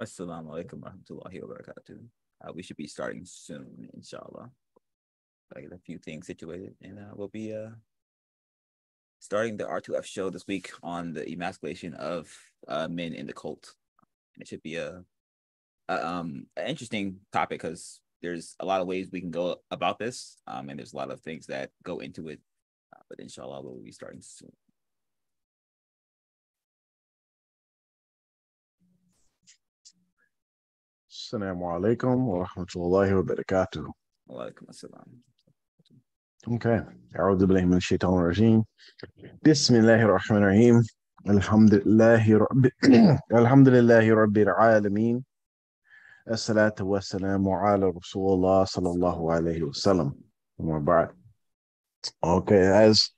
Assalamu alaikum warahmatullahi wabarakatuh. We should be starting soon, inshallah. I get a few things situated, and we'll be starting the R2F show this week on the emasculation of men in the cult. And it should be an interesting topic because there's a lot of ways we can go about this, and there's a lot of things that go into it. But inshallah, we'll be starting soon. Assalamu alaikum wa rahmatullahi wa barakatuh. Wa alaikum assalam. Okay. أعوذ بالله من الشيطان الرجيم. بسم الله الرحمن الرحيم. الحمد لله رب العالمين. الصلاة والسلام على رسول الله صلى الله عليه وسلم. Okay, as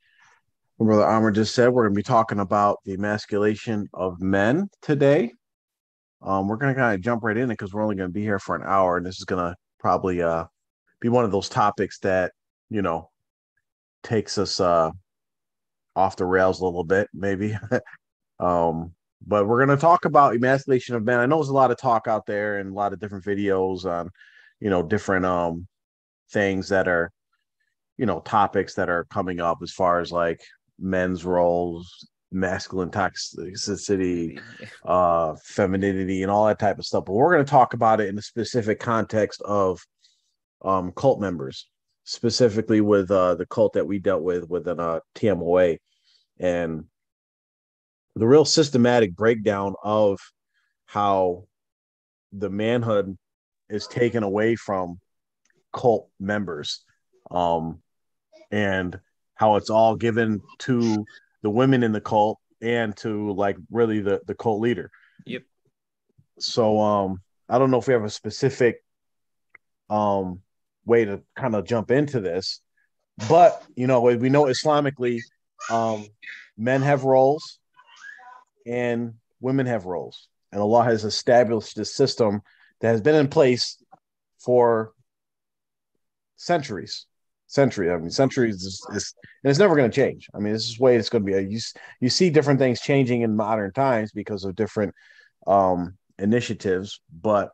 Brother Amr just said, we're going to be talking about the emasculation of men today. We're going to kind of jump right in it because we're only going to be here for an hour, and this is going to probably be one of those topics that, you know, takes us off the rails a little bit, maybe. But we're going to talk about emasculation of men. I know there's a lot of talk out there and a lot of different videos on, you know, different things that are, you know, topics that are coming up as far as like men's roles, masculine toxicity, femininity, and all that type of stuff. But we're going to talk about it in the specific context of cult members, specifically with the cult that we dealt with an TMOA, and the real systematic breakdown of how the manhood is taken away from cult members, and how it's all given to the women in the cult and to like really the cult leader. Yep. So I don't know if we have a specific way to kind of jump into this, but you know, we know Islamically, men have roles and women have roles, and Allah has established a system that has been in place for centuries. I mean, centuries is and it's never going to change. I mean, this is the way it's going to be. You see different things changing in modern times because of different initiatives, but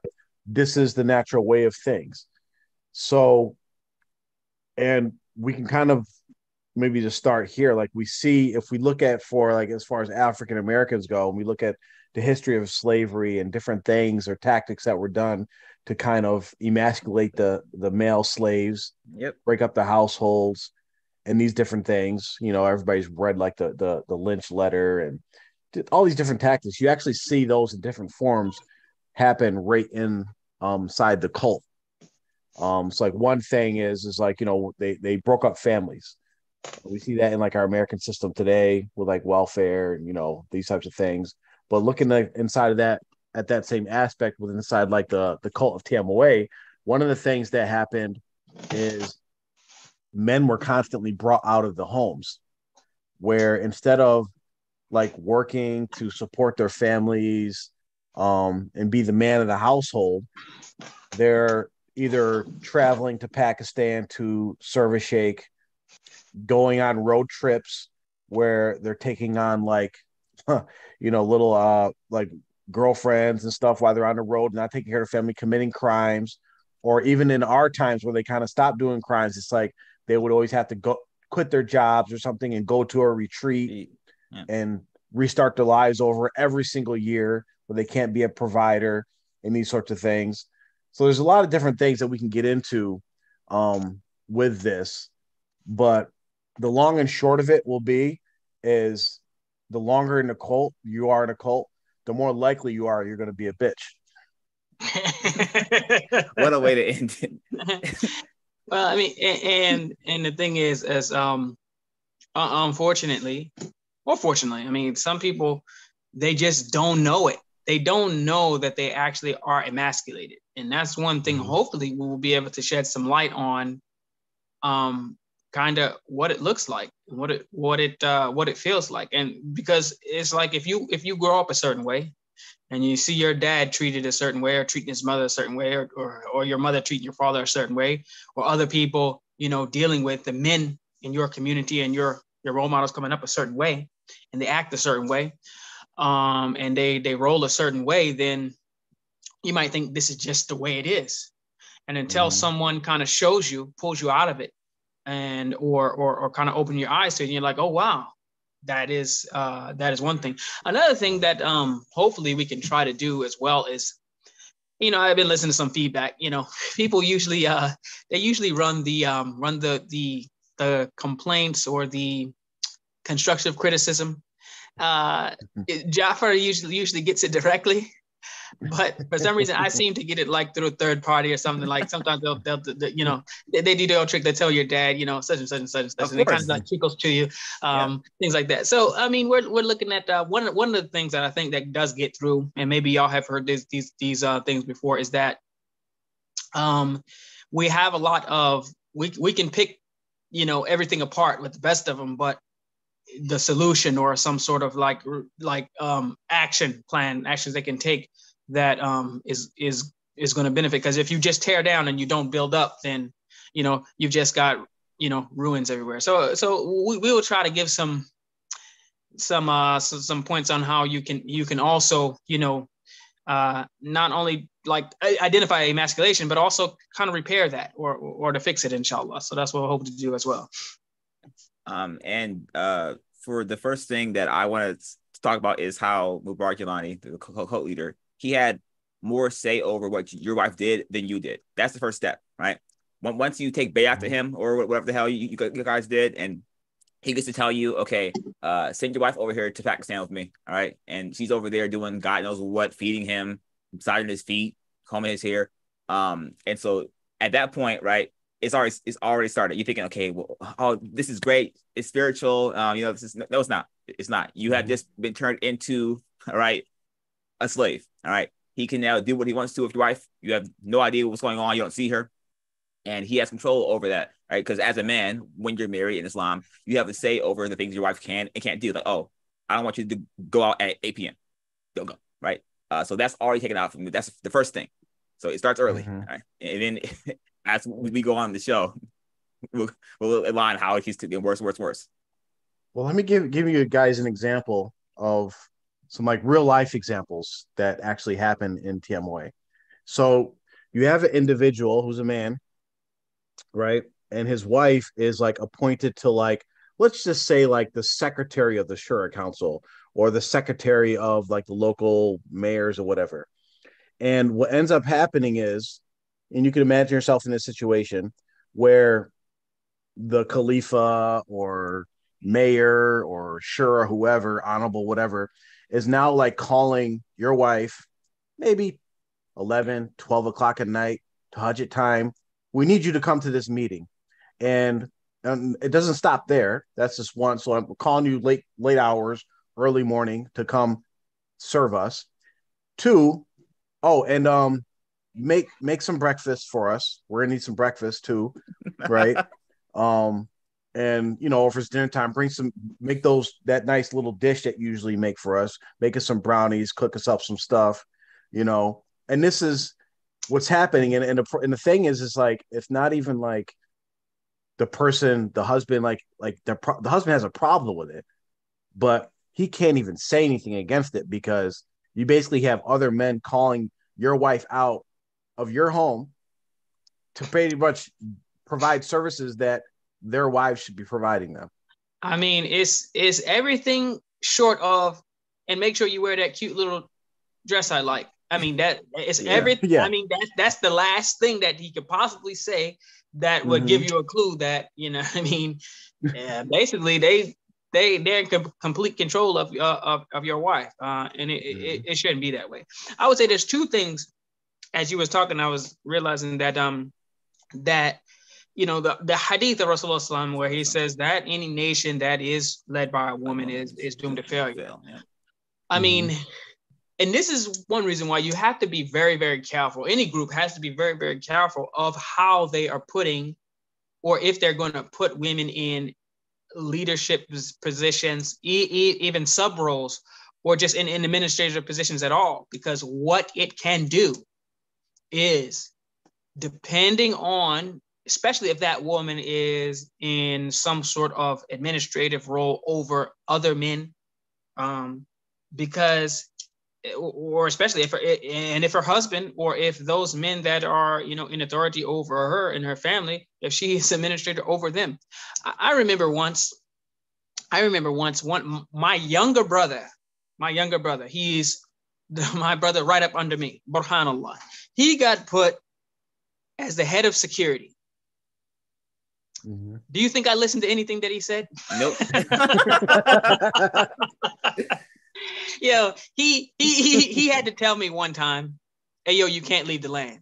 this is the natural way of things. So, and we can kind of maybe just start here. Like we see, if we look at for like as far as African Americans go, and we look at the history of slavery and different things or tactics that were done to kind of emasculate the male slaves, Yep, break up the households, and these different things. You know, everybody's read like the Lynch letter and all these different tactics. You actually see those in different forms happen right in side the cult. So like one thing is like, you know, they broke up families. We see that in like our American system today with like welfare and, you know, these types of things. But looking inside of that, at that same aspect within inside like the cult of TMOA, one of the things that happened is men were constantly brought out of the homes, where instead of like working to support their families and be the man of the household, they're either traveling to Pakistan to serve a sheikh, going on road trips where they're taking on like, you know, little like girlfriends and stuff while they're on the road, not taking care of family, committing crimes. Or even in our times where they kind of stopped doing crimes, it's like they would always have to go quit their jobs or something and go to a retreat and restart their lives over every single year where they can't be a provider and these sorts of things. So there's a lot of different things that we can get into with this, but the long and short of it will be is the longer in a cult you are in a cult, the more likely you're going to be a bitch. What a way to end it. Well, I mean, and the thing is, as unfortunately, or fortunately, I mean, some people, they just don't know it. They don't know that they actually are emasculated, and that's one thing. Hopefully, we will be able to shed some light on, kind of what it looks like, what it feels like, and because it's like if you grow up a certain way, and you see your dad treated a certain way, or treating his mother a certain way, or your mother treating your father a certain way, or other people, you know, dealing with the men in your community and your role models coming up a certain way, and they act a certain way, and they roll a certain way, then you might think this is just the way it is. And until someone kind of shows you, pulls you out of it, and or kind of open your eyes to it, and you're like, oh wow, that is one thing. Another thing that hopefully we can try to do as well is, I've been listening to some feedback. People usually they usually run the complaints or the constructive criticism. Jafar usually gets it directly. But for some reason, I seem to get it like through a third party or something. Like sometimes they'll they do the old trick. They tell your dad, such and such and such and such, and it kind of like trickles to you, things like that. So I mean, we're looking at one of the things that I think that does get through, and maybe y'all have heard these things before, is that we have a lot of we can pick everything apart with the best of them, but the solution or some sort of actions they can take that is going to benefit. Because if you just tear down and you don't build up, then you've just got ruins everywhere. So we will try to give some points on how you can also not only like identify emasculation, but also kind of repair that or to fix it, inshallah. So that's what I hope to do as well. For the first thing that I want to talk about is how Mubarak Jelani, the cult leader, he had more say over what your wife did than you did. That's the first step, right? Once you take bayat to him or whatever the hell you guys did, and he gets to tell you, okay, send your wife over here to Pakistan with me, all right? And she's over there doing God knows what, feeding him, massaging his feet, combing his hair. And so at that point, right, it's already started. You're thinking, okay, well, this is great. It's spiritual. This is no, it's not. It's not. You have just been turned into, all right, a slave. All right. He can now do what he wants to with your wife. You have no idea what's going on. You don't see her. And he has control over that, right? Because as a man, when you're married in Islam, you have a say over the things your wife can and can't do. Like, oh, I don't want you to go out at 8 p.m. Don't go, right? So that's already taken out from you. That's the first thing. So it starts early, right? And then as we go on the show, we'll align how it keeps getting worse. Well, let me give you guys an example of some like real life examples that actually happen in TMOA. So you have an individual who's a man, right? And his wife is like appointed to like, let's just say like the secretary of the Shura Council or the secretary of like the local mayors or whatever. And what ends up happening is, and you can imagine yourself in this situation where the Khalifa or mayor or Shura, whoever, honorable, whatever, is now like calling your wife maybe 11, 12 o'clock at night, Tahajjud time. We need you to come to this meeting. And it doesn't stop there. That's just one. So I'm calling you late hours, early morning to come serve us. 2, and make some breakfast for us. We're gonna need some breakfast too, right? And if it's dinner time, make that nice little dish that you usually make for us. Make us some brownies, cook us up some stuff, And this is what's happening. And the thing is like it's not even like the husband, the husband has a problem with it, but he can't even say anything against it because you basically have other men calling your wife out of your home to pretty much provide services that their wives should be providing them. I mean, it's everything short of, and make sure you wear that cute little dress I like. I mean, that is everything. Yeah. I mean, that's the last thing that he could possibly say that would give you a clue that, basically they're in complete control of your wife. And it shouldn't be that way. I would say there's 2 things. As you was talking, I was realizing that the hadith of Rasulullah where he says that any nation that is led by a woman is doomed to failure. Yeah. I mean, and this is one reason why you have to be very, very careful. Any group has to be very, very careful of how they are putting, or if they're going to put women in leadership positions, even sub roles, or just in administrative positions at all, because what it can do is, depending on, especially if that woman is in some sort of administrative role over other men, because or especially if her husband, or if those men that are, in authority over her and her family, if she is administrator over them. I remember once my younger brother, he's my brother right up under me, Burhanullah. He got put as the head of security. Mm-hmm. Do you think I listened to anything that he said? Nope. Yo, he had to tell me one time, "Hey, yo, you can't leave the land."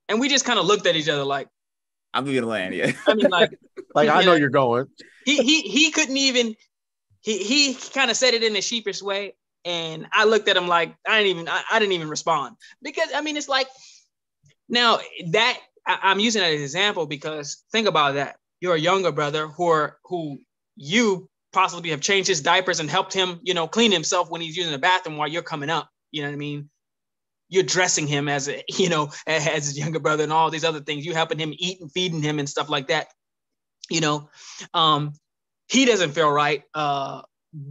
And we just kind of looked at each other like, "I'm leaving the land." Yeah. I mean, like I know you're going. He couldn't even. He kind of said it in a sheepish way, and I looked at him like I didn't even respond, because I mean, it's like, now that I'm using that as an example, because think about that. You're a younger brother who you possibly have changed his diapers and helped him, clean himself when he's using the bathroom while you're coming up. You know what I mean? You're dressing him as as his younger brother and all these other things. You helping him eat and feeding him and stuff like that. He doesn't feel right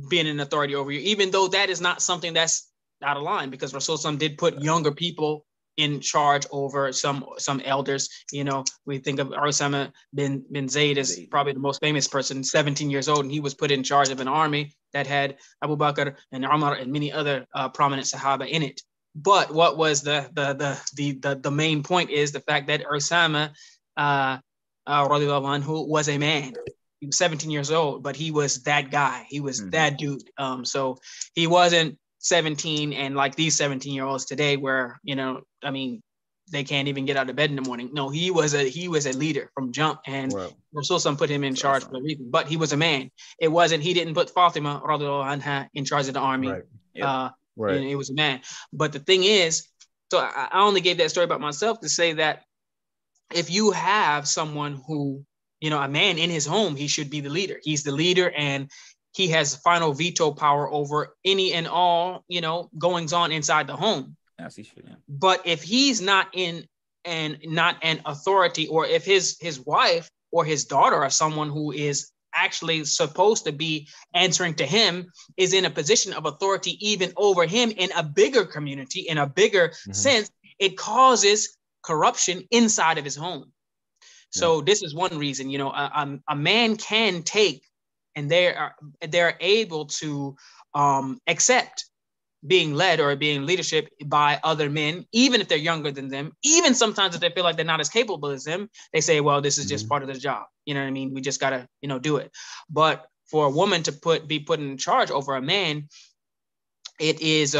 being an authority over you, even though that is not something that's out of line, because Rasul did put younger people in charge over some elders. We think of Osama bin Zayd as probably the most famous person, 17 years old, and he was put in charge of an army that had Abu Bakr and Umar and many other prominent Sahaba in it. But what was the main point is the fact that Osama anhu was a man. He was 17 years old, but he was that guy. He was that dude. So he wasn't 17 and like these 17-year-olds today, where they can't even get out of bed in the morning. No, he was a leader from jump, and Rasul put him in charge for a reason. But he was a man. He didn't put Fatima radiallahu anha in charge of the army. Right. Yep. It was a man. But the thing is, so I only gave that story about myself to say that if you have someone who, a man in his home, he should be the leader. He's the leader, and he has final veto power over any and all, goings on inside the home. Yes, he should, yeah. But if he's not not an authority, or if his wife or his daughter or someone who is actually supposed to be answering to him is in a position of authority even over him in a bigger community, in a bigger sense, it causes corruption inside of his home. So this is one reason, a man can take, and they're able to accept being led or being leadership by other men, even if they're younger than them, even sometimes if they feel like they're not as capable as them, they say, well, this is just part of the job. You know what I mean? We just gotta, do it. But for a woman to be put in charge over a man, it is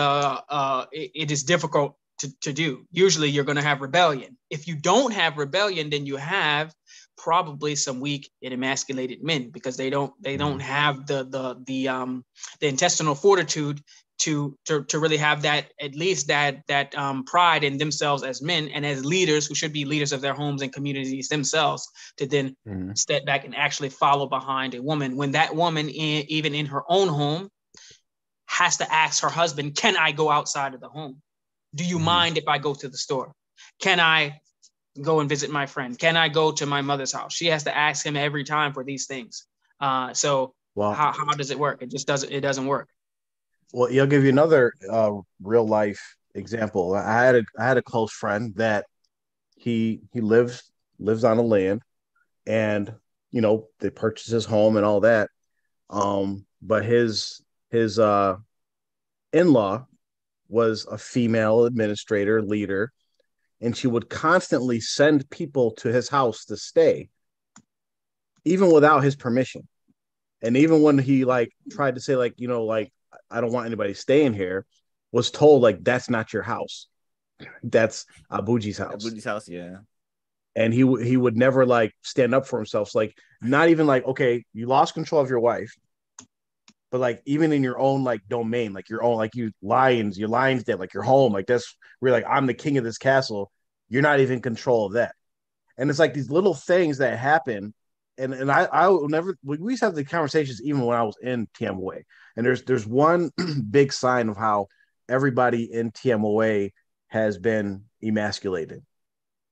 difficult to do. Usually you're going to have rebellion. If you don't have rebellion, then you have probably some weak and emasculated men, because they don't have the intestinal fortitude to really have that, at least that pride in themselves as men and as leaders who should be leaders of their homes and communities themselves, to then step back and actually follow behind a woman, when that woman, even in her own home, has to ask her husband, can I go outside of the home? Do you mind if I go to the store? Can I go and visit my friend? Can I go to my mother's house? She has to ask him every time for these things. How does it work? It just doesn't work. Well, I'll give you another real life example. I had a close friend that he lives on a land, and they purchased his home and all that. But his in-law was a female administrator leader, and she would constantly send people to his house to stay, even without his permission. And even when he tried to say I don't want anybody staying here, was told that's not your house. That's Abuji's house. Abuji's house, yeah. And he would never stand up for himself. So, not even okay, you lost control of your wife, but even in your own domain, your own your lion's den, your home, that's where I'm the king of this castle. You're not even in control of that. And it's these little things that happen. And I will never, we used to have the conversations even when I was in TMOA. And there's one big sign of how everybody in TMOA has been emasculated.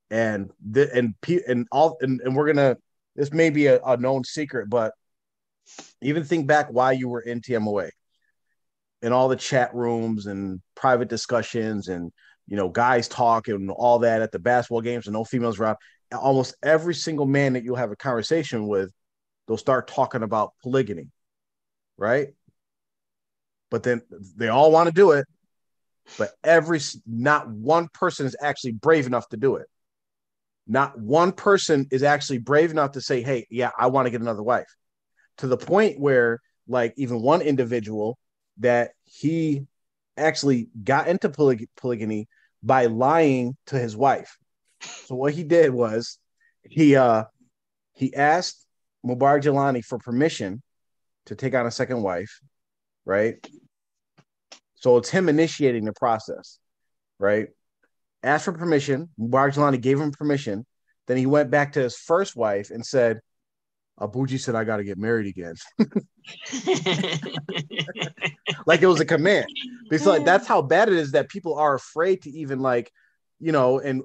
And we're gonna, this may be a known secret, but even think back why you were in TMOA. in all the chat rooms and private discussions and, you know, guys talk and all that at the basketball games and no females around, almost every single man that you'll have a conversation with, they'll start talking about polygamy, right? But then they all want to do it, but not one person is actually brave enough to do it. Not one person is actually brave enough to say, hey, yeah, I want to get another wife. To the point where, like, even one individual that he actually got into polygamy by lying to his wife. So what he did was he asked Mubarak Jelani for permission to take on a second wife, right? So it's him initiating the process, right? Asked for permission. Mubarak Jelani gave him permission. Then he went back to his first wife and said, Abuji said, I got to get married again. Like it was a command. Because like, that's how bad it is that people are afraid to even, like, you know, and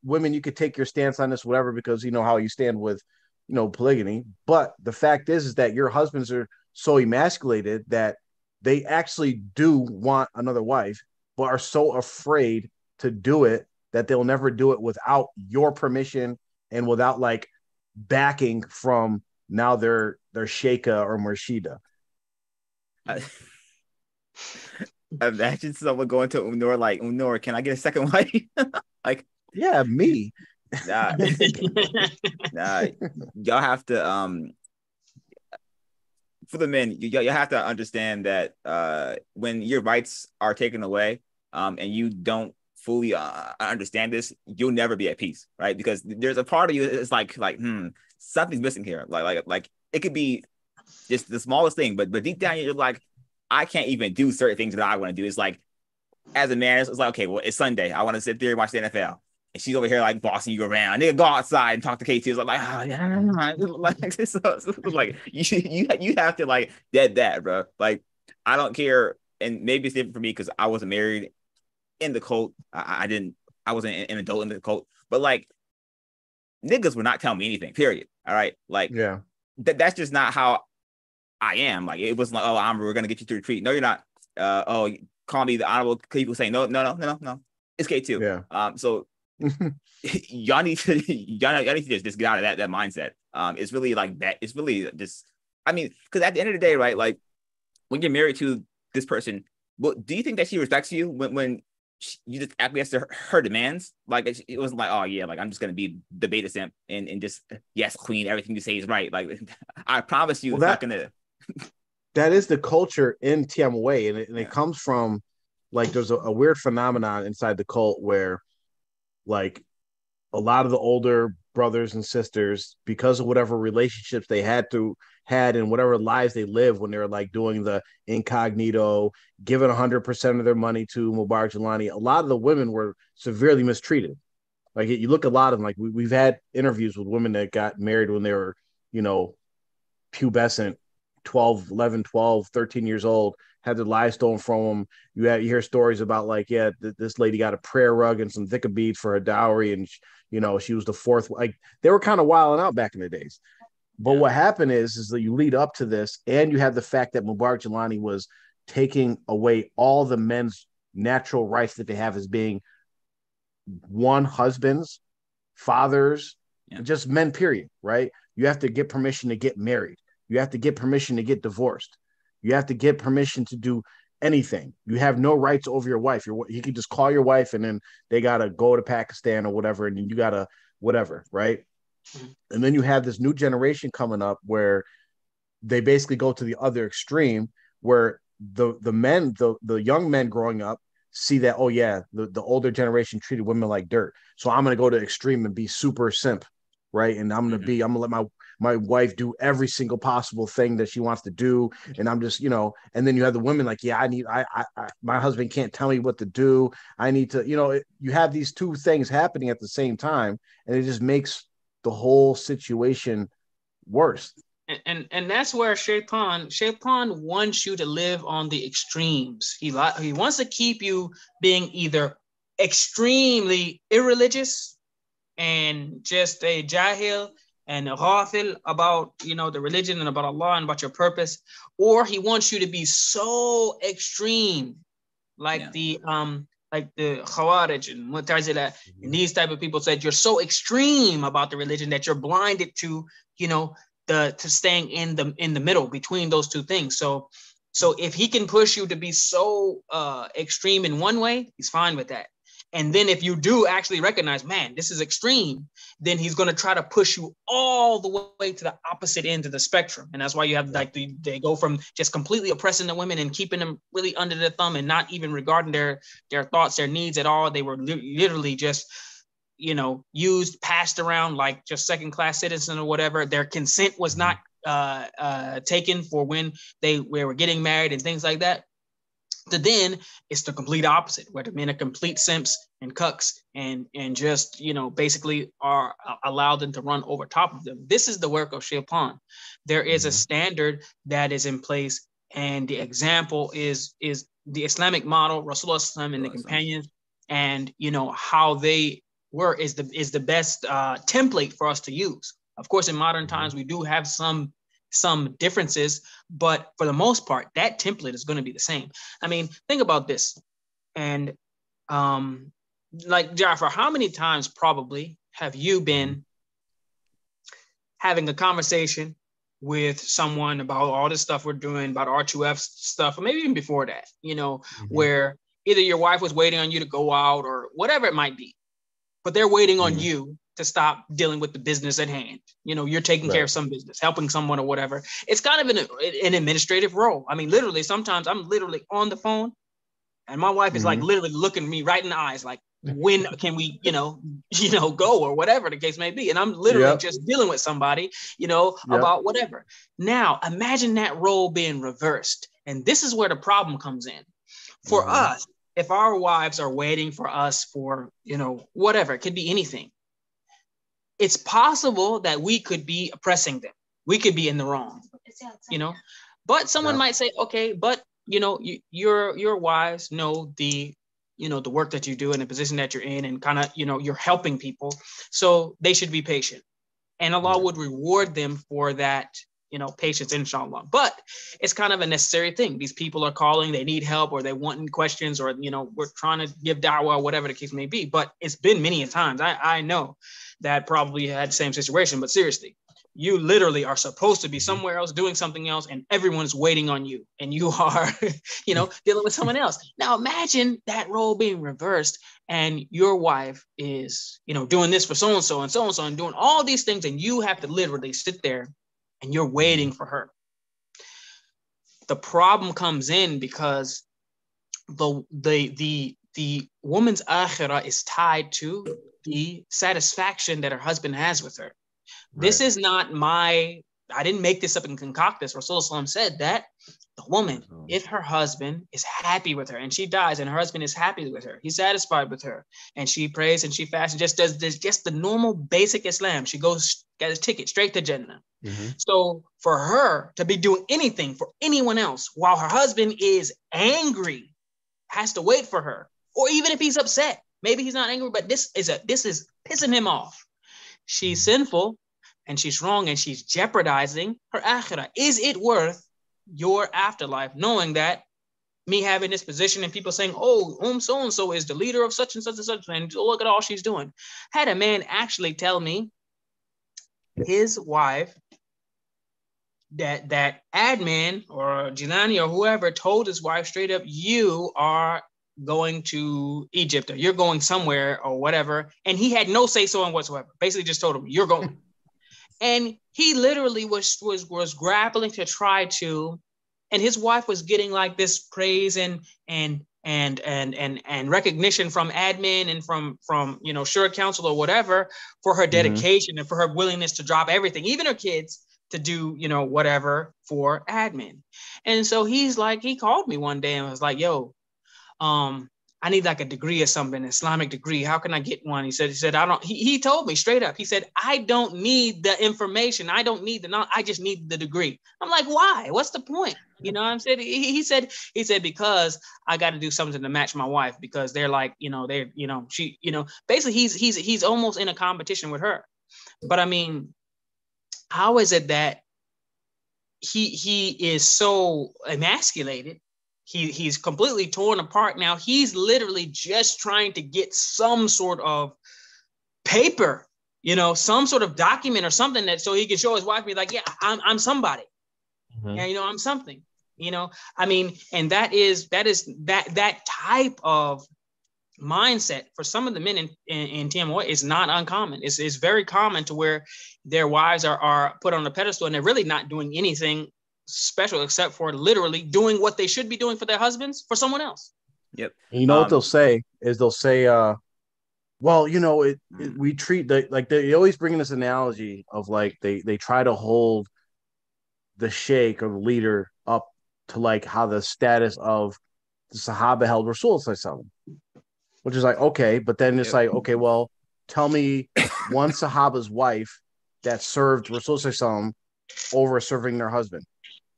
women, you could take your stance on this, whatever, because you know how you stand with, you know, polygamy. But the fact is that your husbands are so emasculated that they actually do want another wife, but are so afraid to do it that they'll never do it without your permission and without like backing from now their Sheikha or Murshida. Imagine someone going to Umnur like, Umnur, can I get a second wife? Like, yeah, me. Nah, y'all have to for the men, you have to understand that when your rights are taken away, and you don't fully understand this, you'll never be at peace, right? Because there's a part of you that's like something's missing here. Like it could be just the smallest thing, but deep down you're like, I can't even do certain things that I want to do. It's like, as a man, it's like, okay, well, it's Sunday. I want to sit there and watch the NFL. And she's over here like bossing you around. Nigga, go outside and talk to KT. So like, oh yeah, like you have to like dead that, bro. Like, I don't care. And maybe it's different for me because I wasn't married in the cult. I wasn't an adult in the cult. But like, niggas would not tell me anything. Period. All right. Like, yeah, that's just not how I am. Like, it wasn't like, oh, we're gonna get you to retreat. No, you're not. Oh, call me the honorable people saying no. It's K2. Yeah. So y'all need to just get out of that mindset. It's really like that. It's really just, I mean, because at the end of the day, right? Like, when you're married to this person, well, do you think that she respects you when you just acquiesce to her demands? Like, it wasn't like, oh yeah, like I'm just gonna be the beta simp and just, yes, queen, everything you say is right. Like, I promise you, it's not gonna. That is the culture in Tiamaway, and it comes from, like, there's a weird phenomenon inside the cult where, like, a lot of the older brothers and sisters, because of whatever relationships they had and whatever lives they lived when they were like doing the incognito, giving 100% of their money to Mubarak Jelani, a lot of the women were severely mistreated. Like, you look at a lot of them, like we've had interviews with women that got married when they were, you know, pubescent, 11, 12, 13 years old, had their lives stolen from them. You hear stories about, like, yeah, this lady got a prayer rug and some thicka beads for her dowry, and you know, she was the fourth. Like, they were kind of wilding out back in the days. But what happened is that you lead up to this, and you have the fact that Mubarak Jelani was taking away all the men's natural rights that they have as being, one, husbands, fathers, just men, period, right? You have to get permission to get married. You have to get permission to get divorced. You have to get permission to do anything. You have no rights over your wife. You can just call your wife, and then they got to go to Pakistan or whatever, and you got to whatever, right? And then you have this new generation coming up where they basically go to the other extreme, where the young men growing up see that, oh yeah, the older generation treated women like dirt, so I'm going to go to extreme and be super simp, right? And I'm going to let my wife do every single possible thing that she wants to do, and I'm just, you know. And then you have the women like, yeah, I my husband can't tell me what to do. I need to, you know. You have these two things happening at the same time, and it just makes the whole situation worse. And that's where Shaitan wants you to live on the extremes. He wants to keep you being either extremely irreligious and just a jahil, and ghafil about, you know, the religion and about Allah and about your purpose, or he wants you to be so extreme, like the Khawarij and Mu'tazila and these type of people said, you're so extreme about the religion that you're blinded to, you know, to staying in the middle between those two things. So if he can push you to be so extreme in one way, he's fine with that. And then if you do actually recognize, man, this is extreme, then he's going to try to push you all the way to the opposite end of the spectrum. And that's why you have like they go from just completely oppressing the women and keeping them really under their thumb and not even regarding their thoughts, their needs at all. They were literally just, you know, used, passed around like just second-class citizen or whatever. Their consent was not taken for when they were getting married and things like that. To then it's the complete opposite, where the men are complete simps and cucks and just, you know, basically are allowed them to run over top of them. This is the work of shaitan. There is a standard that is in place, and the example is the Islamic model, Rasulullah and the companions, and, you know, how they were is the best template for us to use. Of course, in modern times, we do have some differences, but for the most part, that template is going to be the same. I mean, think about this. And like, Jafar, how many times probably have you been having a conversation with someone about all this stuff we're doing, about R2F stuff, or maybe even before that, you know, where either your wife was waiting on you to go out or whatever it might be, but they're waiting on you to stop dealing with the business at hand. You know, you're taking care of some business, helping someone or whatever. It's kind of an administrative role. I mean, literally, sometimes I'm literally on the phone and my wife is like literally looking me right in the eyes, like, when can we, you know, go or whatever the case may be. And I'm literally just dealing with somebody, you know, about whatever. Now, imagine that role being reversed. And this is where the problem comes in. For us, if our wives are waiting for us for, you know, whatever, it could be anything. It's possible that we could be oppressing them. We could be in the wrong, you know, but someone might say, okay, but, you know, your wives know the, you know, the work that you do and the position that you're in, and kind of, you know, you're helping people. So they should be patient, and Allah would reward them for that, you know, patience, inshallah. But it's kind of a necessary thing. These people are calling, they need help, or they want questions, or, you know, we're trying to give da'wah, whatever the case may be. But it's been many times. I know that probably had the same situation, but seriously, you literally are supposed to be somewhere else doing something else, and everyone's waiting on you, and you are, you know, dealing with someone else. Now imagine that role being reversed, and your wife is, you know, doing this for so-and-so and so-and-so and doing all these things, and you have to literally sit there and you're waiting for her. The problem comes in because the woman's akhirah is tied to the satisfaction that her husband has with her. This is not I didn't make this up and concoct this. Rasulullah said that the woman, if her husband is happy with her and she dies and her husband is happy with her, he's satisfied with her, and she prays and she fasts and just does this, just the normal basic Islam, she goes, got a ticket straight to Jannah. So for her to be doing anything for anyone else while her husband is angry, has to wait for her, or even if he's upset, maybe he's not angry, but this is pissing him off. She's sinful and she's wrong and she's jeopardizing her akhirah. Is it worth your afterlife, knowing that me having this position and people saying, oh, so-and-so is the leader of such and such and such, and look at all she's doing? Had a man actually tell me his wife, that admin or Jilani or whoever told his wife straight up, you are going to Egypt, or you're going somewhere or whatever, and he had no say so in whatsoever. Basically just told him, you're going. And he literally was grappling to try to, and his wife was getting like this praise and recognition from admin and from you know, Shura Council or whatever, for her dedication and for her willingness to drop everything, even her kids, to do, you know, whatever for admin. And so he's like, he called me one day and was like, yo, I need like a degree or something, an Islamic degree. How can I get one? He said, I don't, he told me straight up. He said, I don't need the information. I don't need the knowledge. I just need the degree. I'm like, why? What's the point? You know what I'm saying? He said, because I got to do something to match my wife, because they're like, you know, they're, you know, she, you know, basically he's almost in a competition with her. But I mean, how is it that he is so emasculated? He's completely torn apart now. He's literally just trying to get some sort of paper, some sort of document or something that so he can show his wife, be like, yeah, I'm somebody. Mm-hmm. Yeah, I'm something. I mean, and that type of mindset for some of the men in TMOA is not uncommon. It's very common to where their wives are put on a pedestal and they're really not doing anything special except for literally doing what they should be doing for their husbands for someone else. Yep. And what they'll say is well, we treat they always bring in this analogy of like they try to hold the sheikh or the leader up to like how the status of the Sahaba held Rasul, which is like, okay, but then it's like, okay, well, tell me one Sahaba's wife that served Rasul over serving their husband.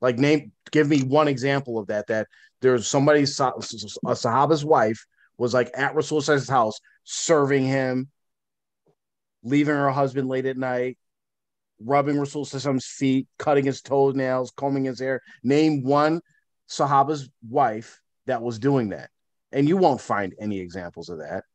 Like, give me one example of that there's somebody, a Sahaba's wife was like at Rasul's house, serving him, leaving her husband late at night, rubbing Rasul's feet, cutting his toenails, combing his hair. Name one Sahaba's wife that was doing that. And you won't find any examples of that.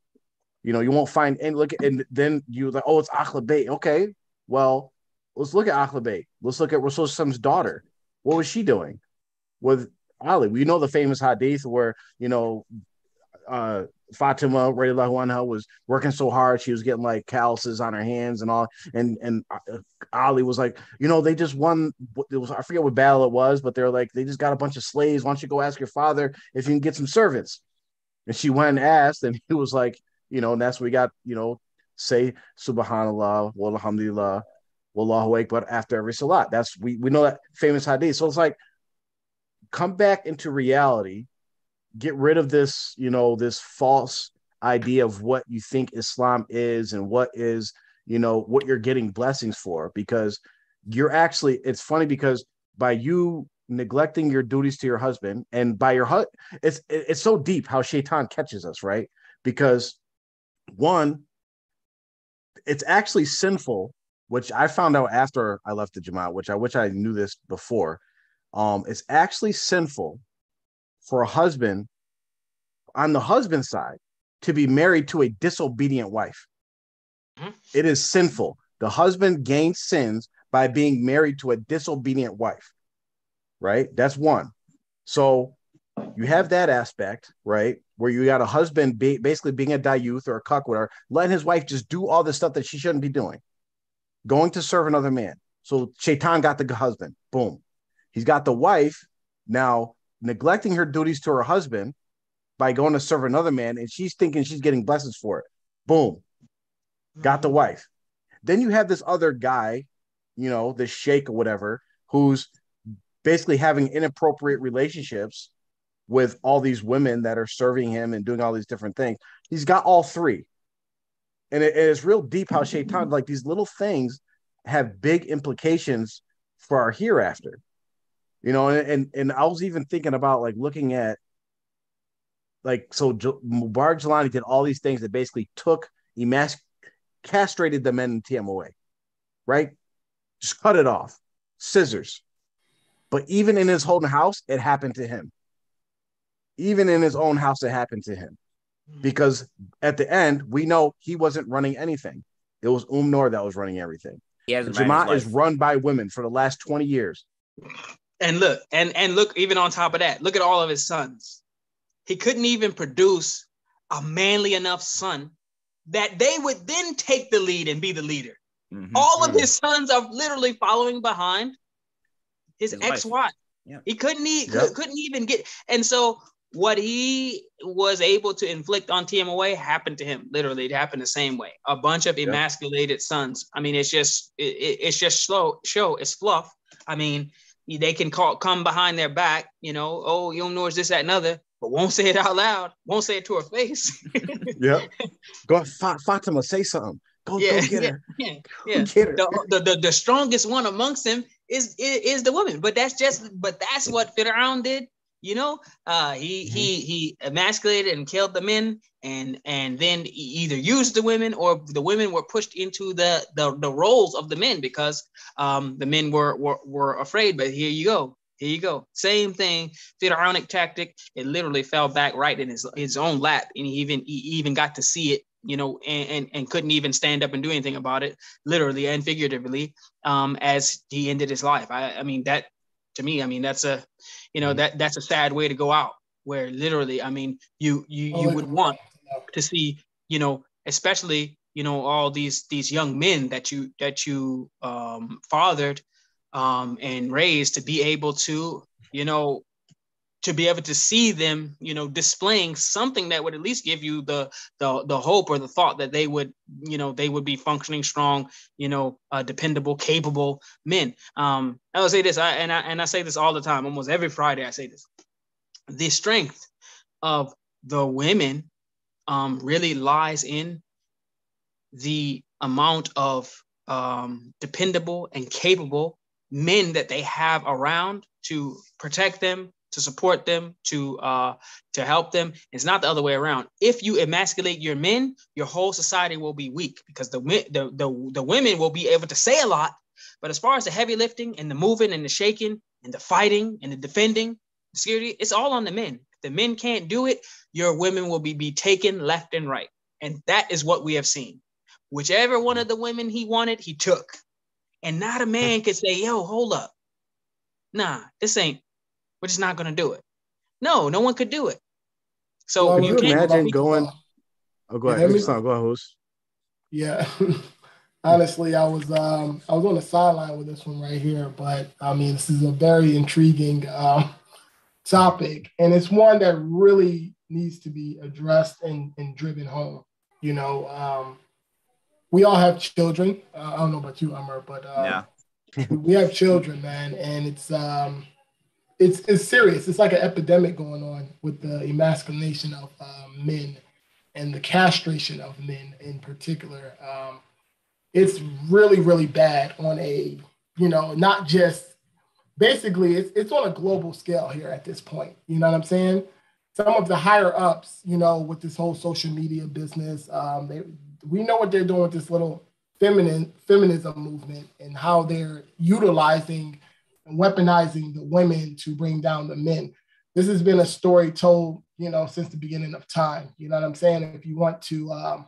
You won't find any. And then you're like, oh, it's Akhla Bayt. Okay, well, let's look at Akhla Bayt. Let's look at Rasul's daughter. What was she doing with Ali? We know the famous hadith where, Fatima radiallahu anha was working so hard, she was getting like calluses on her hands and all. And Ali was like, they just won. I forget what battle it was, but they're like, they just got a bunch of slaves. Why don't you go ask your father if you can get some servants? And she went and asked, and he was like, and that's what we got, say Subhanallah, walhamdulillah, wallahu akbar after every salat. That's we know that famous hadith. So it's like, come back into reality, get rid of this, this false idea of what you think Islam is and what is, what you're getting blessings for, because you're actually, it's funny because by you neglecting your duties to your husband and by your it's so deep how shaitan catches us, right? Because one, it's actually sinful, which I found out after I left the Jamaat, which I knew this before. It's actually sinful for a husband on the husband side to be married to a disobedient wife. Mm-hmm. It is sinful. The husband gains sins by being married to a disobedient wife, right? That's one. So you have that aspect, right? Where you got a husband basically being a dayuth or a cuck, whatever, letting his wife just do all the stuff that she shouldn't be doing, going to serve another man. So shaitan got the husband. Boom. He's got the wife now neglecting her duties to her husband by going to serve another man, and she's thinking she's getting blessings for it. Boom. Got the wife. Then you have this other guy, this sheikh or whatever, who's basically having inappropriate relationships with all these women that are serving him and doing all these different things. He's got all three. And it's real deep how shaitan, like these little things have big implications for our hereafter. And I was even thinking about like looking at so Mubarak Jelani did all these things that basically castrated the men in TMOA, right? Just cut it off, scissors. But even in his own house, it happened to him. Even in his own house, it happened to him. Because at the end, we know he wasn't running anything. It was Noor that was running everything. The Jamaat is run by women for the last 20 years. And look, and look, even on top of that, look at all of his sons. He couldn't even produce a manly enough son that they would then take the lead and be the leader. Mm-hmm. All of his sons are literally following behind his ex-wife. Yep. He couldn't even get. And so what he was able to inflict on TMOA happened to him. Literally, it happened the same way. A bunch of emasculated sons. I mean, it's just it's fluff. I mean, they can come behind their back, oh, you don't know it's this, that, and other, but won't say it out loud, won't say it to her face. Yeah. Go, Fatima, say something. Go get her. Yeah. Get her. The strongest one amongst them is the woman. But that's what Fitrah did. he emasculated and killed the men, and then he either used the women, or the women were pushed into the roles of the men because the men were afraid. But here you go, same thing, pharaonic tactic. It literally fell back right in his own lap, and he even got to see it, and couldn't even stand up and do anything about it, literally and figuratively, as he ended his life. I mean, that to me, I mean, that's a that's a sad way to go out, where literally, I mean, you would want to see, especially, all these young men that you fathered and raised, to be able to, see them, displaying something that would at least give you the hope or the thought that they would be functioning, strong, dependable, capable men. I will say this, I say this all the time, almost every Friday I say this: the strength of the women really lies in the amount of dependable and capable men that they have around to protect them, to support them, to help them. It's not the other way around. If you emasculate your men, your whole society will be weak, because the women will be able to say a lot, but as far as the heavy lifting and the moving and the shaking and the fighting and the defending, the security, it's all on the men. If the men can't do it, your women will be taken left and right. And that is what we have seen. Whichever one of the women he wanted, he took. And not a man could say, yo, hold up. Nah, we're just not going to do it. No one could do it. So Could you imagine going? Oh, go ahead. Go ahead, host. Yeah. Honestly, I was on the sideline with this one right here, but I mean, this is a very intriguing topic, and it's one that really needs to be addressed and driven home. We all have children. I don't know about you, Amr, but we have children, man, and it's serious. It's like an epidemic going on with the emasculation of men and the castration of men in particular. It's really, really bad on a, not just, basically it's on a global scale here at this point. You know what I'm saying? Some of the higher ups, with this whole social media business, we know what they're doing with this little feminism movement, and how they're utilizing and weaponizing the women to bring down the men. This has been a story told, since the beginning of time. You know what I'm saying? If you want to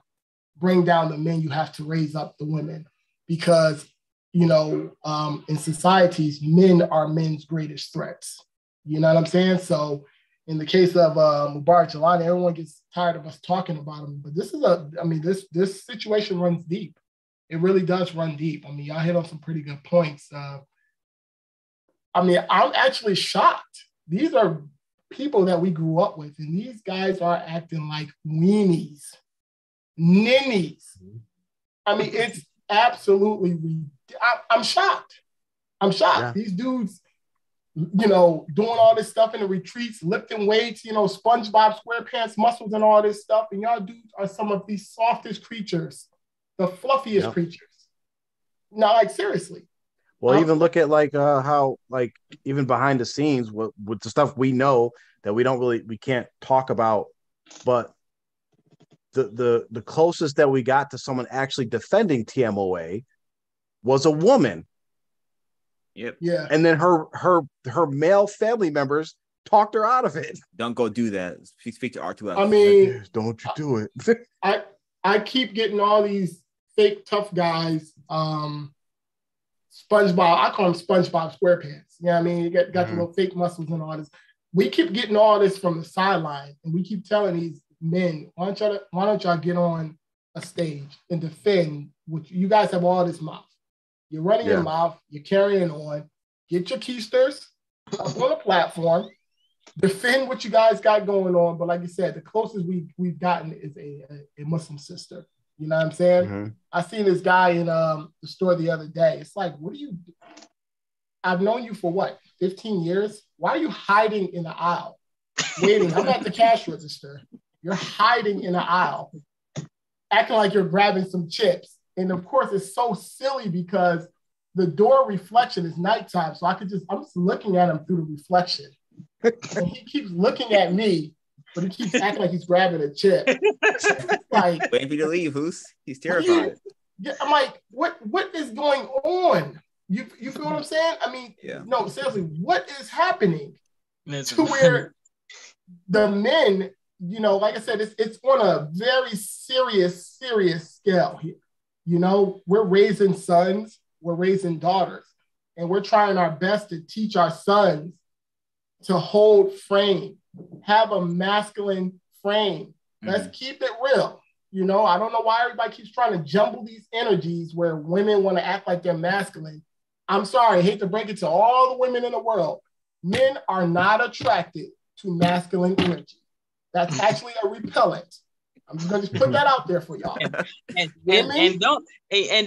bring down the men, you have to raise up the women, because, in societies, men are men's greatest threats. You know what I'm saying? So in the case of Mubarak Jelani, everyone gets tired of us talking about him, but this situation runs deep. It really does run deep. I mean, y'all hit on some pretty good points. I'm actually shocked. These are people that we grew up with, and these guys are acting like weenies, ninnies. I mean, it's absolutely, I'm shocked. Yeah. These dudes, doing all this stuff in the retreats, lifting weights, SpongeBob SquarePants muscles and all this stuff. And y'all dudes are some of the softest creatures, the fluffiest creatures. Now, like, seriously. Well, even look at how even behind the scenes with the stuff we know that we can't talk about, but the closest that we got to someone actually defending TMOA was a woman. Yep. Yeah. And then her male family members talked her out of it. Don't go do that. Speak to R2F. I mean, don't you do it. I keep getting all these fake tough guys. SpongeBob, I call him SpongeBob SquarePants. You know what I mean? You got the little fake muscles and all this. We keep getting all this from the sideline, and we keep telling these men, why don't y'all get on a stage and defend what you guys have all this mouth. You're running your mouth, you're carrying on. Get your keisters up on a platform, defend what you guys got going on. But like you said, the closest we've gotten is a Muslim sister. You know what I'm saying? Mm-hmm. I seen this guy in the store the other day. It's like, what do you? I've known you for what, 15 years? Why are you hiding in the aisle, waiting? I'm at the cash register. You're hiding in the aisle, acting like you're grabbing some chips. And of course, it's so silly because the door reflection is nighttime. So I'm just looking at him through the reflection. and he keeps looking at me, but he keeps acting like he's grabbing a chip. Like, waiting for you to leave, he's terrified. Yeah, I'm like, what is going on? You feel what I'm saying? I mean, no, seriously, what is happening? To where the men, like I said, it's on a very serious scale here. We're raising sons, we're raising daughters, and we're trying our best to teach our sons to hold frame, have a masculine frame. Let's keep it real. I don't know why everybody keeps trying to jumble these energies where women want to act like they're masculine. I'm sorry, I hate to break it to all the women in the world. Men are not attracted to masculine energy. That's actually a repellent. I'm just gonna put that out there for y'all. And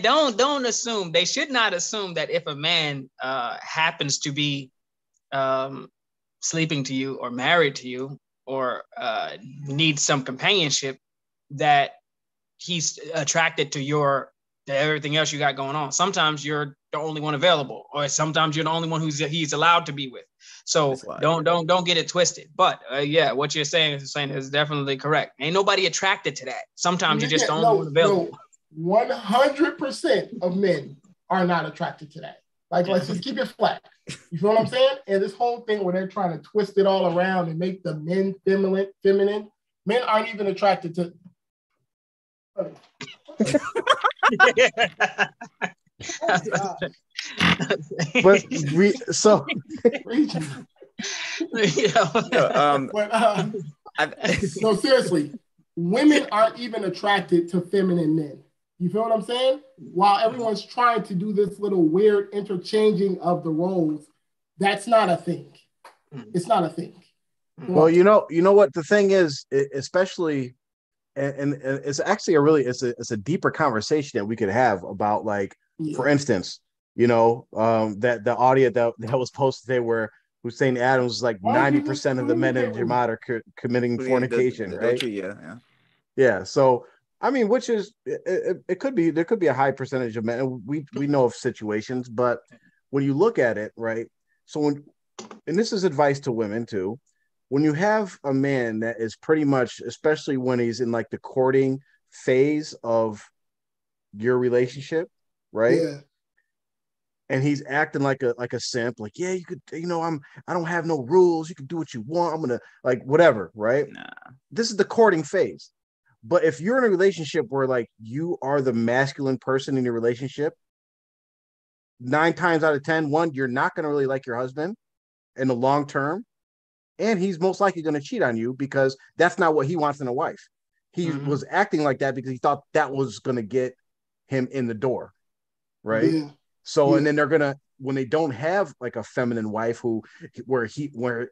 don't assume, they should not assume that if a man happens to be sleeping to you or married to you or needs some companionship, that he's attracted to everything else you got going on. Sometimes you're the only one available, or sometimes you're the only one he's allowed to be with. So don't get it twisted. But what you're saying is definitely correct. Ain't nobody attracted to that. Sometimes you're just the only one available. 100% of men are not attracted to that. Like, let's just keep it flat. You feel what I'm saying? And this whole thing where they're trying to twist it all around and make the men feminine. Men aren't even attracted to. But no, seriously, women aren't even attracted to feminine men. You feel what I'm saying? While everyone's trying to do this little weird interchanging of the roles, that's not a thing. It's not a thing. Well, you know what the thing is, especially, and it's actually it's a deeper conversation that we could have about, like, for instance, that the audio that was posted today where Hussein Adams was like 90% of the men in Jamaat are committing fornication, right? Yeah. So I mean, which is it could be, there could be a high percentage of men, and we know of situations, but when you look at it, right? So and this is advice to women too. When you have a man that is pretty much, especially when he's in like the courting phase of your relationship, right? Yeah. And he's acting like a simp, like, yeah, you could, I don't have no rules. You can do what you want. I'm gonna, like, whatever, right? Nah. This is the courting phase. But if you're in a relationship where, like, you are the masculine person in your relationship, 9 times out of 10, you're not gonna really like your husband in the long term. And he's most likely going to cheat on you because that's not what he wants in a wife. He was acting like that because he thought that was going to get him in the door. Right. Yeah. So, and then they're going to, when they don't have like a feminine wife where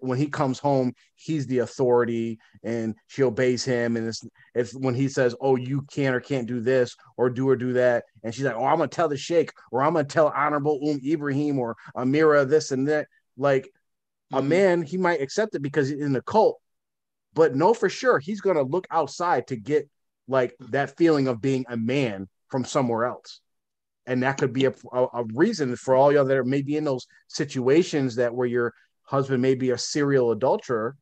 when he comes home, he's the authority and she obeys him. And it's when he says, oh, you can or can't do this or do that. And she's like, oh, I'm going to tell the Sheikh, or I'm going to tell Honorable Ibrahim or Amira this and that. Like, a man, he might accept it because he's in the cult, but know for sure he's going to look outside to get like that feeling of being a man from somewhere else. And that could be a reason for all y'all that are maybe in those situations that where your husband may be a serial adulterer.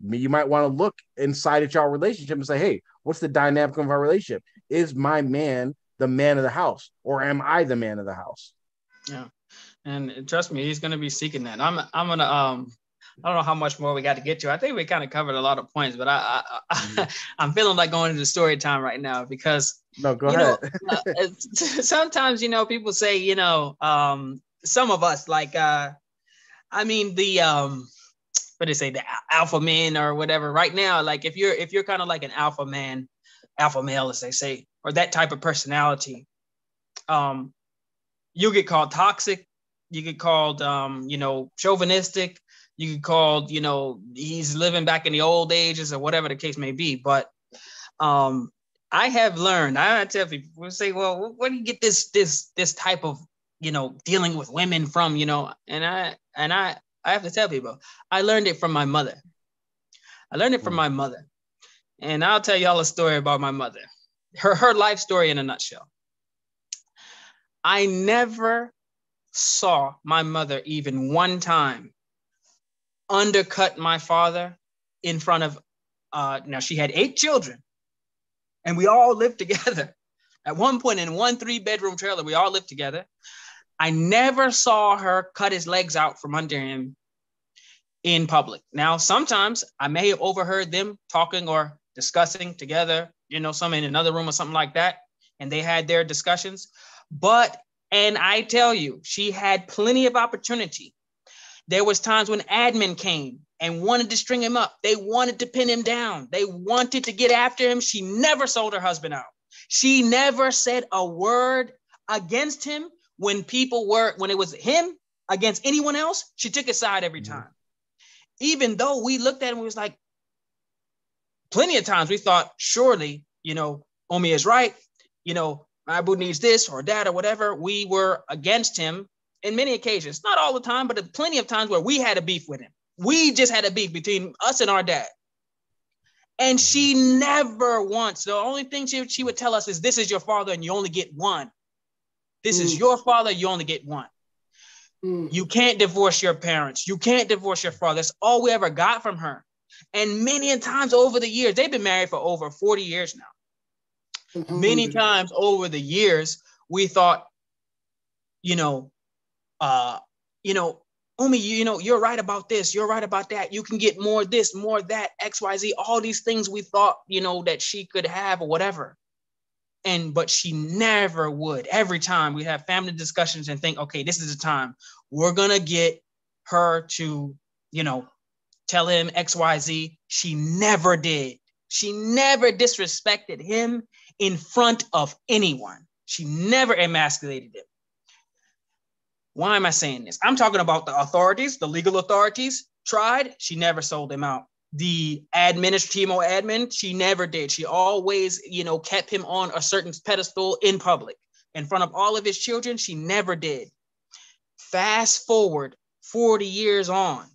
You might want to look inside at your relationship and say, hey, what's the dynamic of our relationship? Is my man the man of the house, or am I the man of the house? Yeah. And trust me, he's going to be seeking that. I'm going to, I don't know how much more we got to get to. I think we kind of covered a lot of points, but I'm feeling like going into story time right now because, no, go ahead. Sometimes, people say, some of us like, the, what do they say? The alpha men or whatever right now, like if you're kind of like an alpha male, as they say, or that type of personality, you get called toxic. You get called, chauvinistic. You get called, he's living back in the old ages or whatever the case may be. But I have learned, I tell people, say, well, where do you get this type of, dealing with women from, and I have to tell people, I learned it from my mother. And I'll tell y'all a story about my mother, her life story in a nutshell. I never saw my mother even one time undercut my father in front of, now she had 8 children and we all lived together. At one point in one 3-bedroom trailer, we all lived together. I never saw her cut his legs out from under him in public. Now, sometimes I may have overheard them talking or discussing together, some in another room or something like that, and they had their discussions. And I tell you, she had plenty of opportunity. There was times when admin came and wanted to string him up. They wanted to pin him down. They wanted to get after him. She never sold her husband out. She never said a word against him when it was him against anyone else. She took his side every time. Even though we looked at him, we was like, plenty of times we thought, surely, Omi is right. Abu needs this or that or whatever. We were against him in many occasions, not all the time, but plenty of times where we had a beef with him. We just had a beef between us and our dad. And she never once, the only thing she would tell us is, this is your father and you only get one. This is your father, you only get one. You can't divorce your parents. You can't divorce your father. That's all we ever got from her. And many times over the years, they've been married for over 40 years now. Many times over the years, we thought, Umi, you're right about this. You're right about that. You can get more this, more that, X, Y, Z, all these things we thought, that she could have or whatever. But she never would. Every time we have family discussions and think, okay, this is the time we're going to get her to, tell him X, Y, Z. She never did. She never disrespected him in front of anyone. She never emasculated him. Why am I saying this? I'm talking about the authorities, the legal authorities tried. She never sold him out. The admin, she never did. She always, kept him on a certain pedestal in public. In front of all of his children, she never did. Fast forward 40 years on,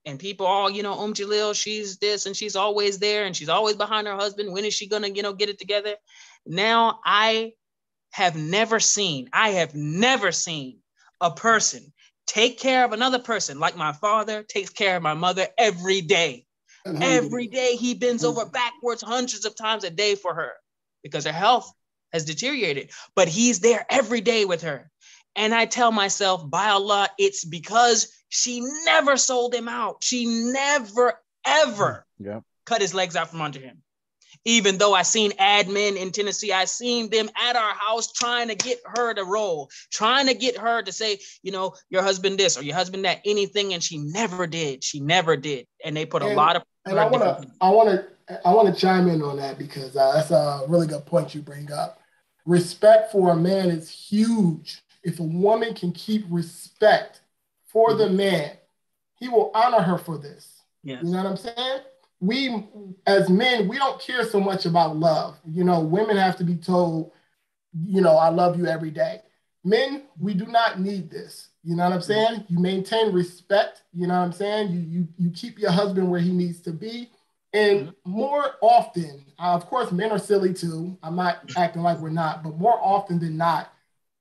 and people all, Jalil, she's this and she's always there and she's always behind her husband. When is she gonna, get it together? Now I have never seen a person take care of another person like my father takes care of my mother every day. Every day he bends over backwards hundreds of times a day for her because her health has deteriorated, but he's there every day with her. And I tell myself, by Allah, it's because she never sold him out. She never, ever cut his legs out from under him. Even though I seen admin in Tennessee, I seen them at our house trying to get her to roll, trying to get her to say, your husband this or your husband that, anything, and she never did. She never did. And they put a lot of. And I want to chime in on that because that's a really good point you bring up. Respect for a man is huge. If a woman can keep respect for the man, he will honor her for this. Yes. You know what I'm saying? We, as men, we don't care so much about love. Women have to be told, I love you every day. Men, we do not need this. You know what I'm saying? You maintain respect. You know what I'm saying? You keep your husband where he needs to be. And more often, of course, men are silly too. I'm not acting like we're not, but more often than not,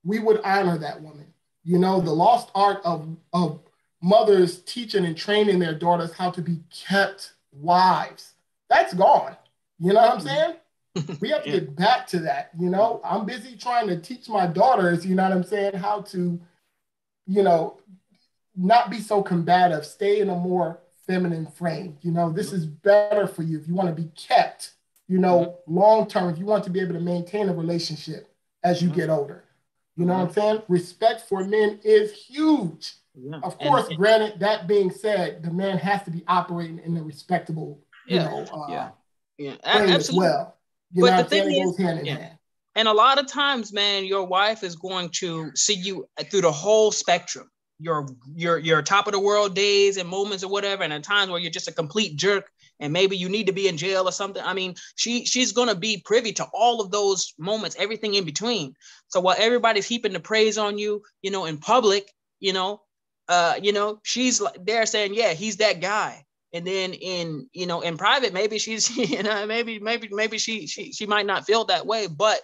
we would honor that woman. The lost art of mothers teaching and training their daughters how to be kept wives. That's gone. You know what I'm saying? We have to get back to that. I'm busy trying to teach my daughters, how to, not be so combative, stay in a more feminine frame. This is better for you if you want to be kept, long term, if you want to be able to maintain a relationship as you get older. You know what I'm saying? Respect for men is huge. Yeah. Of course, granted, that being said, the man has to be operating in a respectable, frame as well. But the thing is, goes hand in hand. And a lot of times, man, your wife is going to see you through the whole spectrum. Your top of the world days and moments or whatever, and at times where you're just a complete jerk and maybe you need to be in jail or something. I mean, she's going to be privy to all of those moments, everything in between. So while everybody's heaping the praise on you, in public, she's there saying, yeah, he's that guy. And then in private, maybe she's, maybe she might not feel that way, but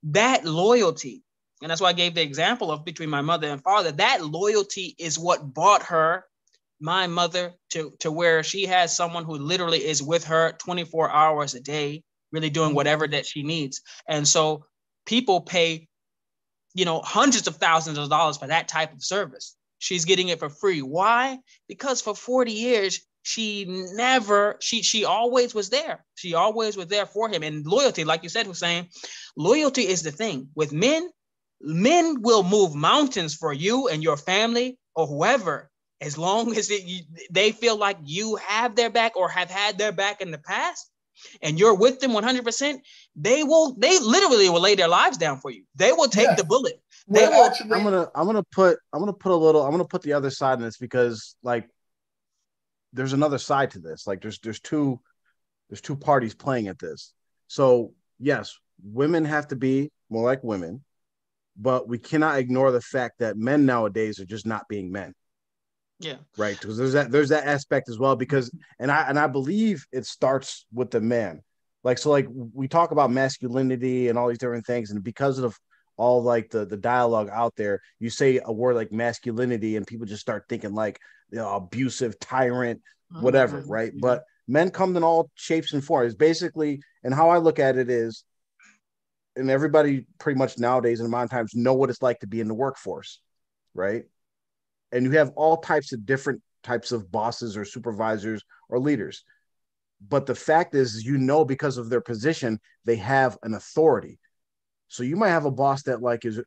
that loyalty, and that's why I gave the example of between my mother and father, that loyalty is what bought her my mother to where she has someone who literally is with her 24 hours a day, really doing whatever that she needs. And so people pay, hundreds of thousands of dollars for that type of service. She's getting it for free. Why? Because for 40 years, she always was there. She always was there for him. And loyalty, like you said, Hussein, loyalty is the thing. With men will move mountains for you and your family or whoever, as long as they feel like you have their back or have had their back in the past, and you're with them 100%. They literally will lay their lives down for you. They will take the bullet. They will. Actually, I'm gonna put the other side in this, because like there's another side to this. Like there's two parties playing at this. So yes, women have to be more like women, but we cannot ignore the fact that men nowadays are just not being men. Yeah. Right. Because there's that aspect as well, because and I believe it starts with the man. Like, so like we talk about masculinity and all these different things, and because of all like the dialogue out there, you say a word like masculinity and people just start thinking like, abusive, tyrant, whatever, right? Yeah. But men come in all shapes and forms. Basically, and how I look at it is, and everybody pretty much nowadays in modern times know what it's like to be in the workforce, right? And you have all types of different types of bosses or supervisors or leaders. But the fact is, because of their position, they have an authority. So you might have a boss that like is,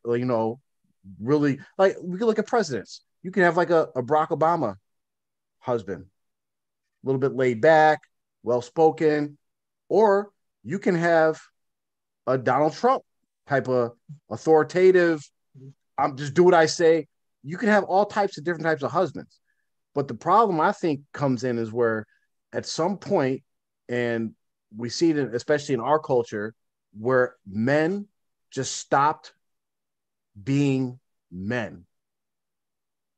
really, like we could look at presidents. You can have like a Barack Obama husband, a little bit laid back, well-spoken, or you can have a Donald Trump type of authoritative, I'm just do what I say. You can have all types of different types of husbands. But the problem I think comes in is where at some point, and we see it especially in our culture, where men just stopped being men.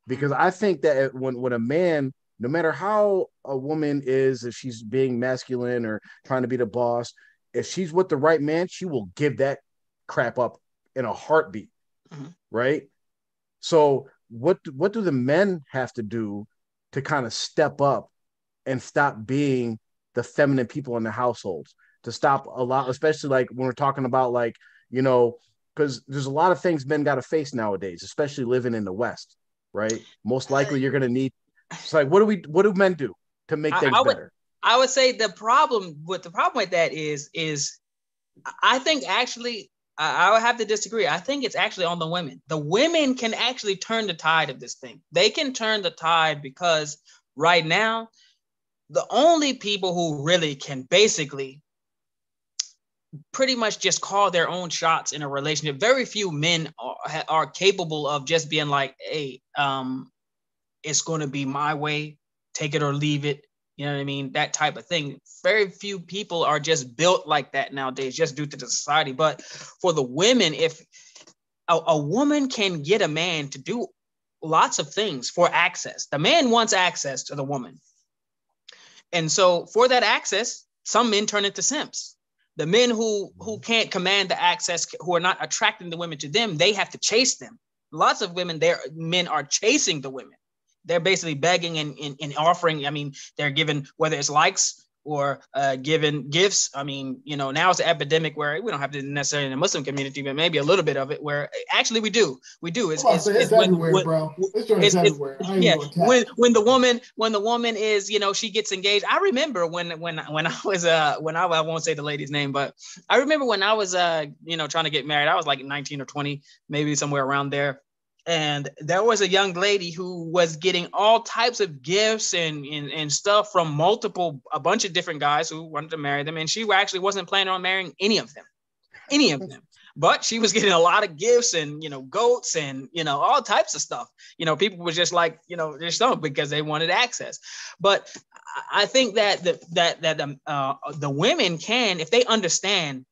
Because I think that when a man, no matter how a woman is, if she's being masculine or trying to be the boss, if she's with the right man, she will give that crap up in a heartbeat, right? So what do the men have to do to kind of step up and stop being the feminine people in the households, to stop a lot, especially like when we're talking about like, because there's a lot of things men got to face nowadays, especially living in the West, right? Most likely you're going to need, it's like, what do men do to make things better? I would say the problem with that is I think actually, I would have to disagree. I think it's actually on the women. The women can actually turn the tide of this thing. They can turn the tide because right now, the only people who really can basically pretty much just call their own shots in a relationship, very few men are capable of just being like, hey, it's going to be my way, take it or leave it. You know what I mean? That type of thing. Very few people are just built like that nowadays, just due to the society. But for the women, if a woman can get a man to do lots of things for access, the man wants access to the woman. And so for that access, some men turn into simps. The men who can't command the access, who are not attracting the women to them, they have to chase them. Lots of men are chasing the women. They're basically begging and offering. I mean, they're given, whether it's likes or given gifts. I mean, now it's an epidemic where we don't have to necessarily in the Muslim community, but maybe a little bit of it where actually we do. It's everywhere, bro. It's everywhere. Yeah. When the woman is, she gets engaged. I remember when I was I won't say the lady's name, but I remember when I was trying to get married. I was like 19 or 20, maybe somewhere around there. And there was a young lady who was getting all types of gifts and stuff from a bunch of different guys who wanted to marry them. And she actually wasn't planning on marrying any of them. But she was getting a lot of gifts and, goats and, all types of stuff. People were just like, they're stoned because they wanted access. But I think that the women can, if they understand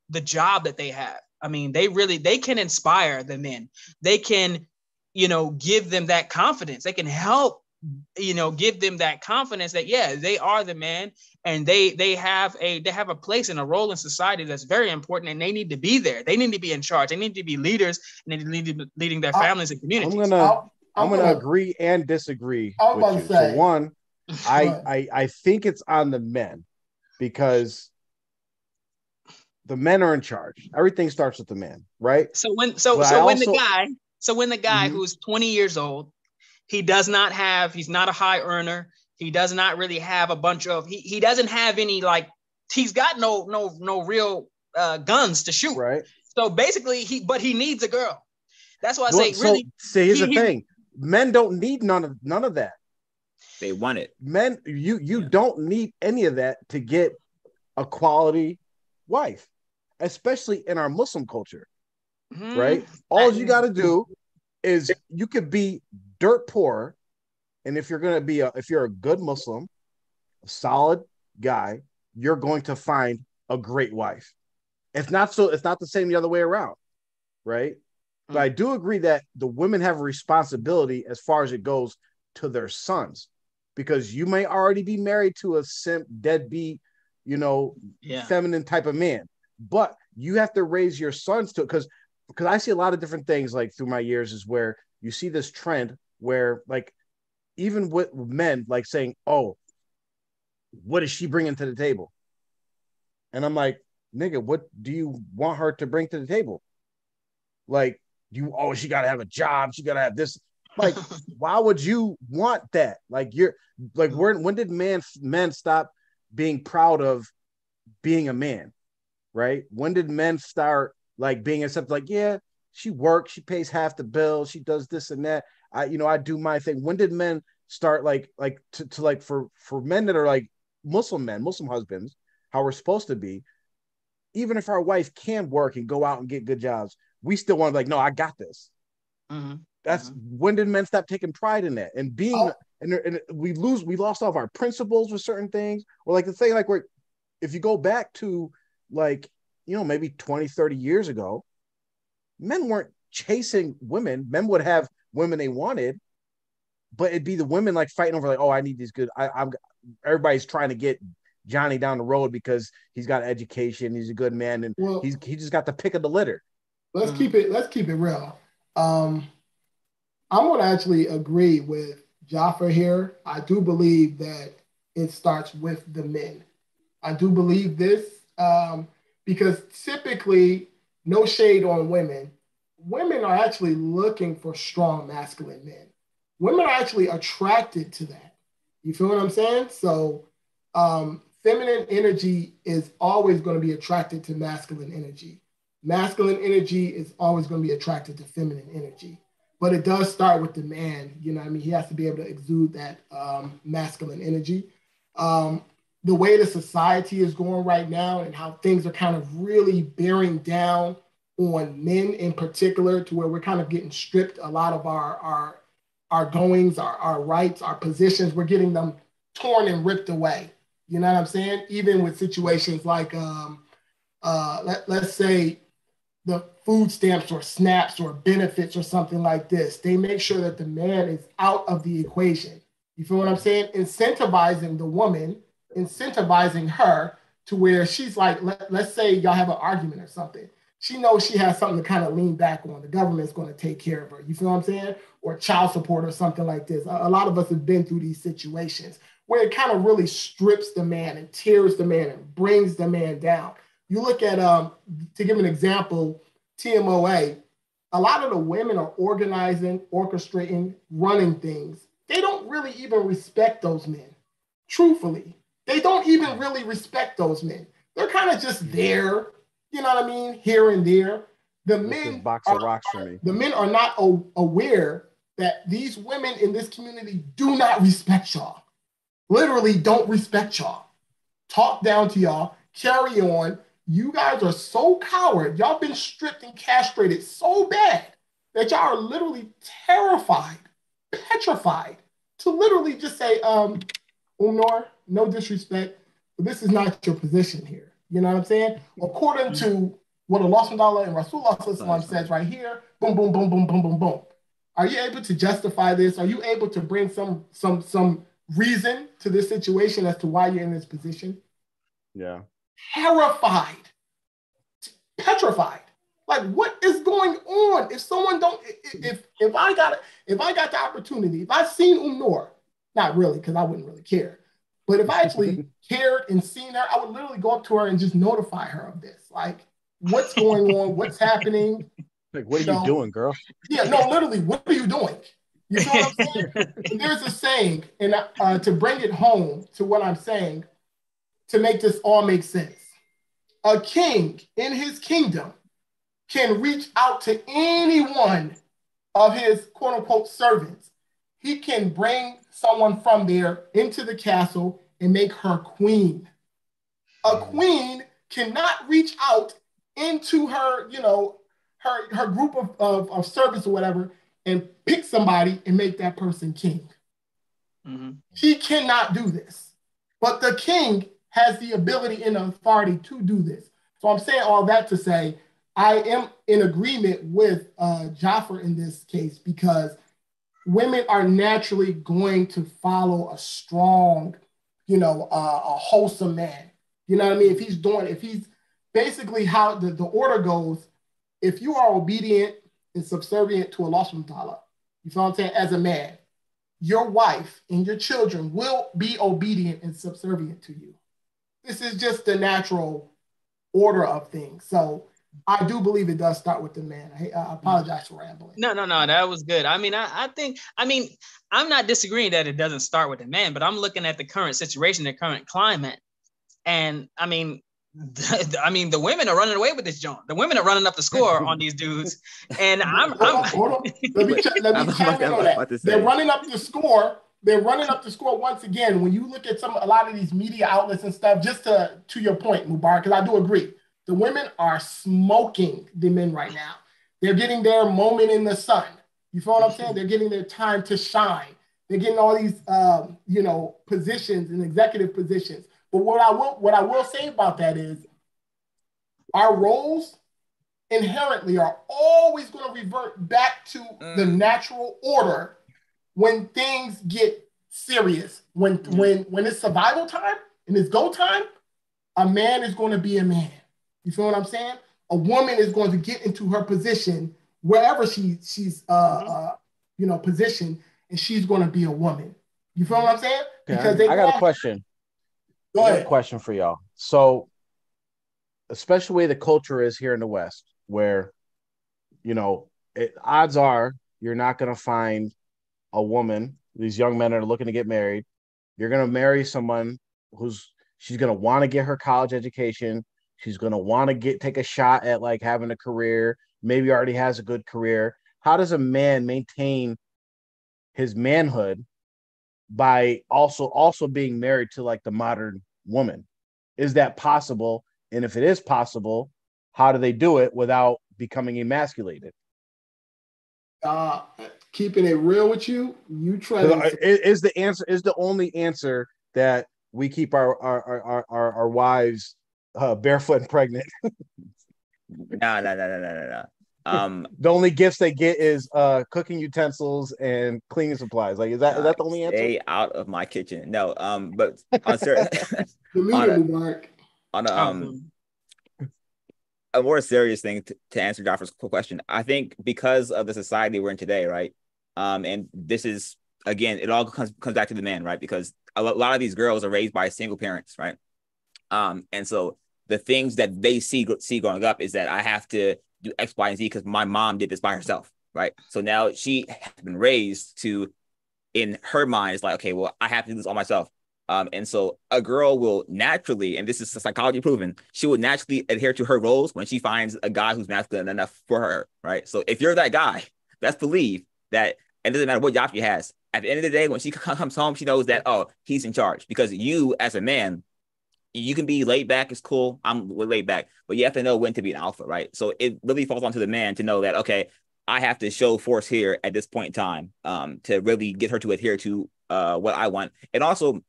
the job that they have, I mean, they can inspire the men. They can, give them that confidence. They can help, give them that confidence that, yeah, they are the man and they have a place and a role in society that's very important, and they need to be there. They need to be in charge. They need to be leaders, and they need to be leading their families and communities. I'm gonna agree and disagree with you. Say, so one, I think it's on the men because the men are in charge. Everything starts with the man, right? So when the guy who's 20 years old, he's not a high earner. He does not really have a bunch of he doesn't have any he's got no real guns to shoot. Right. So basically he needs a girl. That's why I say really. See, here's the thing: men don't need none of that. They want it. Men, you don't need any of that to get a quality wife, especially in our Muslim culture. Right? All you got to do is you could be dirt poor, and if you're a good Muslim, a solid guy, you're going to find a great wife. It's not the same the other way around, right? But I do agree that the women have a responsibility as far as it goes to their sons, because you may already be married to a simp, deadbeat, feminine type of man, but you have to raise your sons to it, because I see a lot of different things through my years is where you see this trend where even with men saying, "Oh, what is she bringing to the table?" And I'm like, nigga, what do you want her to bring to the table? She got to have a job. She got to have this. Why would you want that? When did men stop being proud of being a man? Right? When did men start being accepted? Yeah, she works, she pays half the bill, she does this and that. I do my thing. When did men start for men that are Muslim men, Muslim husbands, how we're supposed to be, even if our wife can work and go out and get good jobs, we still want to no, I got this. When did men stop taking pride in that and being and we lost all of our principles with certain things, or the thing where if you go back to maybe 20, 30 years ago, men weren't chasing women. Men would have women they wanted, but it'd be the women fighting over oh, I need these good. Everybody's trying to get Johnny down the road because he's got education, he's a good man, and he just got the pick of the litter. Let's keep it real. I'm going to actually agree with Jaffa here. I do believe that it starts with the men. I do believe this because typically, no shade on women, women are actually looking for strong masculine men. Women are actually attracted to that. You feel what I'm saying? So feminine energy is always going to be attracted to masculine energy. Masculine energy is always going to be attracted to feminine energy. But it does start with the man. You know what I mean? He has to be able to exude that masculine energy. The way the society is going right now and how things are kind of really bearing down on men in particular, to where we're kind of getting stripped a lot of our goings, our rights, our positions, we're getting them torn and ripped away. You know what I'm saying? Even with situations like, let's say, the food stamps or snaps or benefits or something like this, they make sure that the man is out of the equation. You feel what I'm saying? Incentivizing the woman, incentivizing her to where she's let's say y'all have an argument or something. She knows she has something to kind of lean back on. The government's going to take care of her. You feel what I'm saying? Or child support or something like this. A lot of us have been through these situations where it kind of really strips the man and tears the man and brings the man down. You look at, to give an example, TMOA, a lot of the women are organizing, orchestrating, running things. They don't really even respect those men. Truthfully, they don't even really respect those men. They're kind of just there, you know what I mean, here and there. The men box of rocks for me. The men are not aware that these women in this community do not respect y'all. Literally don't respect y'all. Talk down to y'all, carry on. You guys are so coward. Y'all been stripped and castrated so bad that y'all are literally terrified, petrified to literally just say, Umnor, no disrespect, but this is not your position here. You know what I'm saying? According to what Allah subhanahu and Rasulullah says right here, boom, boom, boom, boom, boom, boom, boom. Are you able to justify this? Are you able to bring some reason to this situation as to why you're in this position? Yeah. Terrified, petrified. Like, what is going on? If someone don't, if I got the opportunity, if I seen Umnor, not really, because I wouldn't really care. But if I actually cared and seen her, I would literally go up to her and just notify her of this. Like, what's going on? What's happening? Like, what are you doing, girl? Yeah, no, literally, what are you doing? You know what I'm saying? And there's a saying, and to bring it home to what I'm saying, to make this all make sense. A king in his kingdom can reach out to any one of his quote unquote servants. He can bring someone from there into the castle and make her queen. A queen cannot reach out into her, her group of servants or whatever and pick somebody and make that person king. Mm-hmm. She cannot do this. But the king has the ability and the authority to do this. So I'm saying all that to say, I am in agreement with Jaffer in this case because women are naturally going to follow a strong, a wholesome man. You know what I mean? If he's basically how the order goes, if you are obedient and subservient to Allah subhanahu wa ta'ala, you know what I'm saying, as a man, your wife and your children will be obedient and subservient to you. This is just the natural order of things. So I do believe it does start with the man. I apologize for rambling. No, that was good. I mean, I think I'm not disagreeing that it doesn't start with the man, but I'm looking at the current situation, the current climate. And I mean, the women are running away with this joint. The women are running up the score on these dudes. And hold on. Let me chime in on that. They're running up the score. They're running up the score once again. When you look at a lot of these media outlets and stuff, just to your point, Mubarak, because I do agree. The women are smoking the men right now. They're getting their moment in the sun. You feel what I'm saying? They're getting their time to shine. They're getting all these, positions and executive positions. But what I will say about that is our roles inherently are always going to revert back to the natural order when things get serious. When it's survival time and it's go time, a man is going to be a man. You feel what I'm saying? A woman is going to get into her position wherever she's positioned, and she's going to be a woman. You feel what I'm saying? Because I got a question. Go ahead. I got a question for y'all. So, especially the way the culture is here in the West, where, odds are you're not going to find a woman. These young men are looking to get married. You're going to marry someone she's going to want to get her college education. She's going to want to take a shot at like having a career, maybe already has a good career. How does a man maintain his manhood by also being married to like the modern woman? Is that possible? And if it is possible, how do they do it without becoming emasculated? Keeping it real with you, you try is the only answer that we keep our wives barefoot and pregnant. No. The only gifts they get is cooking utensils and cleaning supplies. Like, is that the only answer? Stay out of my kitchen. No, but on certain a more serious thing to answer Jaffer's question, I think because of the society we're in today, right? And this is again, it all comes back to the man, right? Because a lot of these girls are raised by single parents, right? And so the things that they see growing up is that I have to do X, Y, and Z because my mom did this by herself, right? So now she has been raised to, in her mind, it's like, okay, well, I have to do this all myself. And so a girl will naturally, and this is psychology proven, she will naturally adhere to her roles when she finds a guy who's masculine enough for her, right? So if you're that guy, best believe that it doesn't matter what job she has. At the end of the day, when she comes home, she knows that, oh, he's in charge. Because you, as a man, you can be laid back, it's cool. I'm laid back, but you have to know when to be an alpha, right? So it really falls onto the man to know that, okay, I have to show force here at this point in time to really get her to adhere to what I want. And also,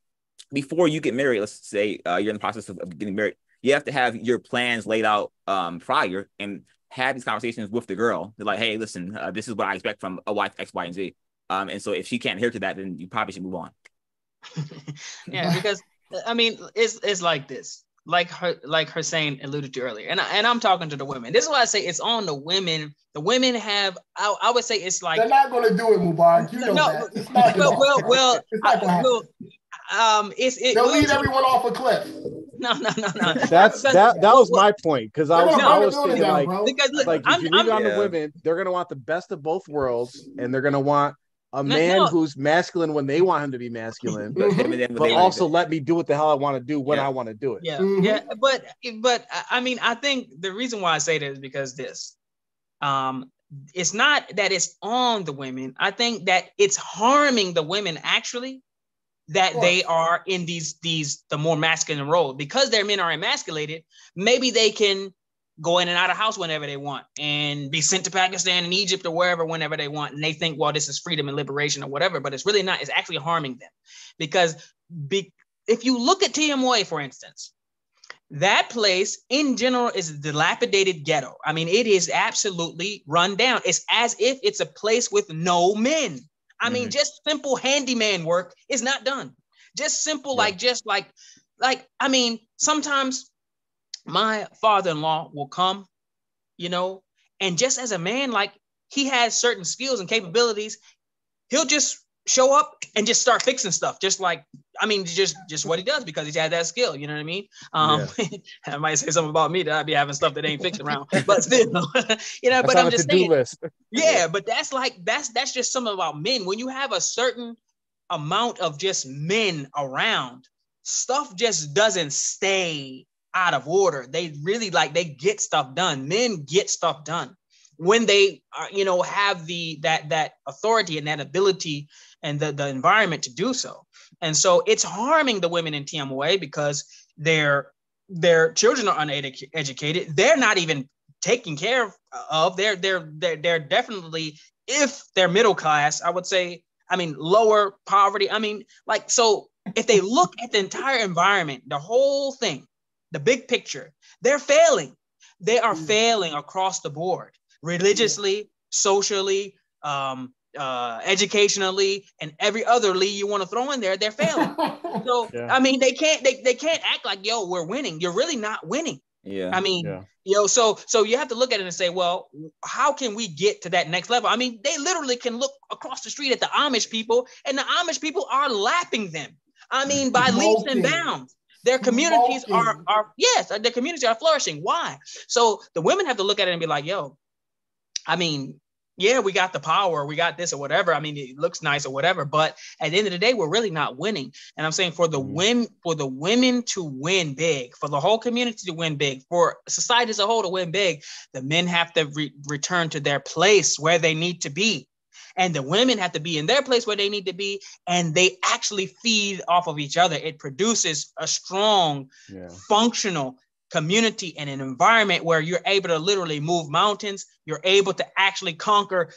before you get married, let's say you're in the process of getting married, you have to have your plans laid out prior and have these conversations with the girl. They're like, hey, listen, this is what I expect from a wife, X, Y, and Z. And so if she can't adhere to that, then you probably should move on. Yeah, because I mean, it's like this. like Hussein alluded to earlier, and I'm talking to the women. This is why I say it's on the women. The women have, I would say it's like they're not going to do it, Mubarak. You know that. It's not going to happen. They'll lead everyone off a cliff. No. That was my point, because I was thinking down, like if you leave it on the women, they're gonna want the best of both worlds, and they're gonna want a man who's masculine when they want him to be masculine, but also let me do what the hell I want to do when I want to do it. Yeah. But I mean, I think the reason why I say that is because it's not that it's on the women. I think that it's harming the women actually, that they are in the more masculine role, because their men are emasculated. Maybe they can go in and out of house whenever they want and be sent to Pakistan and Egypt or wherever whenever they want, and they think, well, this is freedom and liberation or whatever, but it's really not. It's actually harming them, because if you look at TMOA, for instance, that place in general is a dilapidated ghetto. I mean, it is absolutely run down. It's as if it's a place with no men. I mean, just simple handyman work is not done. Just simple, like I mean, sometimes my father-in-law will come, and just as a man, like, he has certain skills and capabilities. He'll just show up and just start fixing stuff. Just like, I mean, just what he does, because he's had that skill. You know what I mean? I might say something about me that I'd be having stuff that ain't fixed around, but still, but I'm just saying, but that's just something about men. When you have a certain amount of just men around, stuff just doesn't stay out of order. They really they get stuff done. Men get stuff done when they are, have that authority and that ability and the environment to do so. And so it's harming the women in TMOA, because their children are uneducated. They're not even taken care of. They're definitely, if they're middle class, I would say, I mean, lower poverty. I mean, so if they look at the entire environment, the whole thing, the big picture, they're failing. They are failing across the board, religiously, socially, educationally, and every other league you want to throw in there. They're failing. So I mean, they can't act like, yo, we're winning. You're really not winning. I mean, so you have to look at it and say, well, how can we get to that next level? I mean, they literally can look across the street at the Amish people, and the Amish people are lapping them. I mean, by leaps and bounds. Their communities their communities are flourishing. Why? So the women have to look at it and be like, yo, I mean, yeah, we got the power, we got this or whatever. I mean, it looks nice or whatever, but at the end of the day, we're really not winning. And I'm saying for the women to win big, for the whole community to win big, for society as a whole to win big, the men have to return to their place where they need to be. And the women have to be in their place where they need to be, and they actually feed off of each other. It produces a strong, functional community and an environment where you're able to literally move mountains. You're able to actually conquer,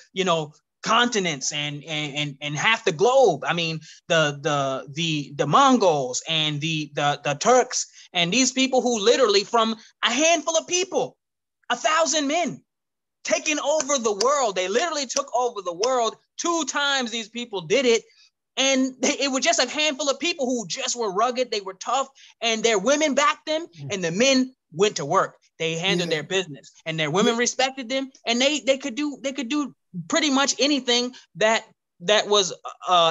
continents and half the globe. I mean, the Mongols and the Turks, and these people who literally, from a handful of people, 1,000 men, taking over the world. They literally took over the world 2 times. These people did it. And it was just a handful of people who just were rugged. They were tough, and their women backed them, and the men went to work. They handled their business, and their women respected them, and they could do pretty much anything that was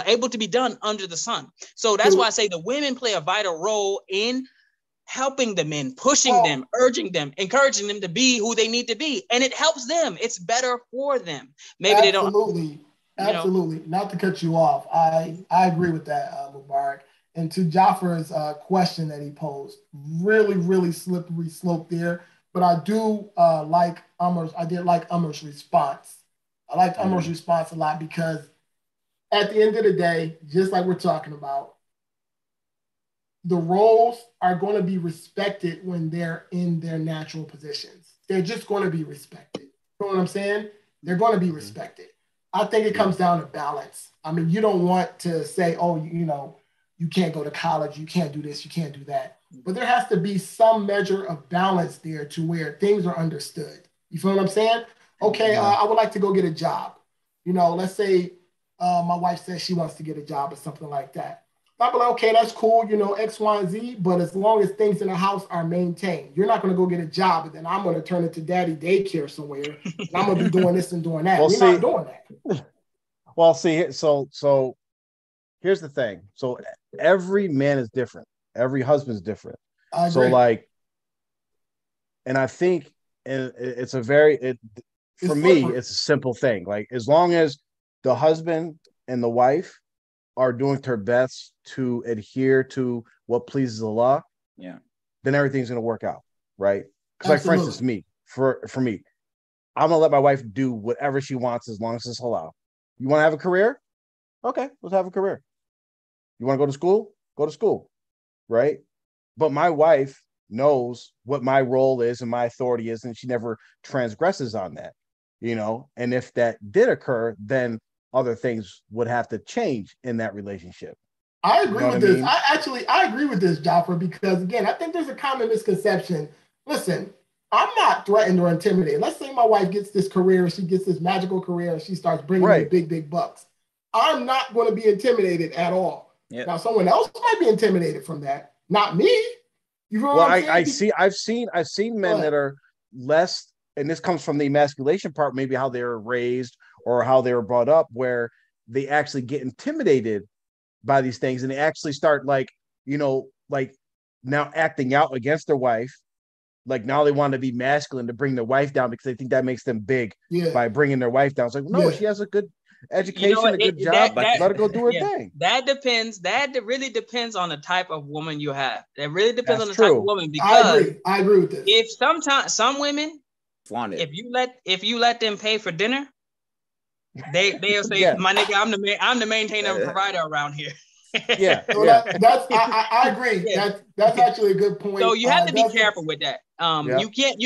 able to be done under the sun. So that's why I say the women play a vital role in helping the men, pushing them, urging them, encouraging them to be who they need to be. And it helps them. It's better for them. Maybe they don't. Absolutely. Not to cut you off. I agree with that, Mubarak. And to Jaffar's question that he posed, really, really slippery slope there. But I do like Amar's. I did like Amar's response. I liked Amar's response a lot, because at the end of the day, just like we're talking about, the roles are going to be respected when they're in their natural positions. They're just going to be respected. You know what I'm saying? They're going to be respected. I think it comes down to balance. I mean, you don't want to say, oh, you can't go to college, you can't do this, you can't do that. But there has to be some measure of balance there to where things are understood. You feel what I'm saying? Okay, I would like to go get a job. Let's say my wife says she wants to get a job or something like that. I'll be like, okay, that's cool, you know, X, Y, and Z. But as long as things in the house are maintained, you're not going to go get a job and then I'm going to turn it to daddy daycare somewhere and I'm going to be doing this and doing that. We're not doing that. Well, see, so here's the thing. So every man is different. Every husband's different. So like, and I think it's a very, for me, it's a simple thing. Like, as long as the husband and the wife are doing their best to adhere to what pleases Allah, then everything's going to work out, right? Because, like, for instance, for me, I'm going to let my wife do whatever she wants as long as it's halal. You want to have a career? Okay, let's have a career. You want to go to school? Go to school, right? But my wife knows what my role is and my authority is, and she never transgresses on that, you know? And if that did occur, then other things would have to change in that relationship. I agree with this. I agree with this, Jaffer, because again, I think there's a common misconception. Listen, I'm not threatened or intimidated. Let's say my wife gets this career, she gets this magical career, and she starts bringing me big, big bucks. I'm not going to be intimidated at all. Yep. Now, someone else might be intimidated from that, not me. You know what I'm saying? I've seen men that are less, and this comes from the emasculation part, maybe how they were raised or how they were brought up, where they actually get intimidated by these things and they actually start, like, you know, like now acting out against their wife. Like, now they want to be masculine to bring their wife down because they think that makes them big by bringing their wife down. It's like, no, she has a good education, a good job. Let her go do her thing. That depends. That really depends on the type of woman you have. That really depends on the type of woman. Because I agree with this. If some women, if you let them pay for dinner, they'll say, "My nigga, I'm the maintainer and provider around here." I agree. That's actually a good point. So you have to be careful with that. You can't.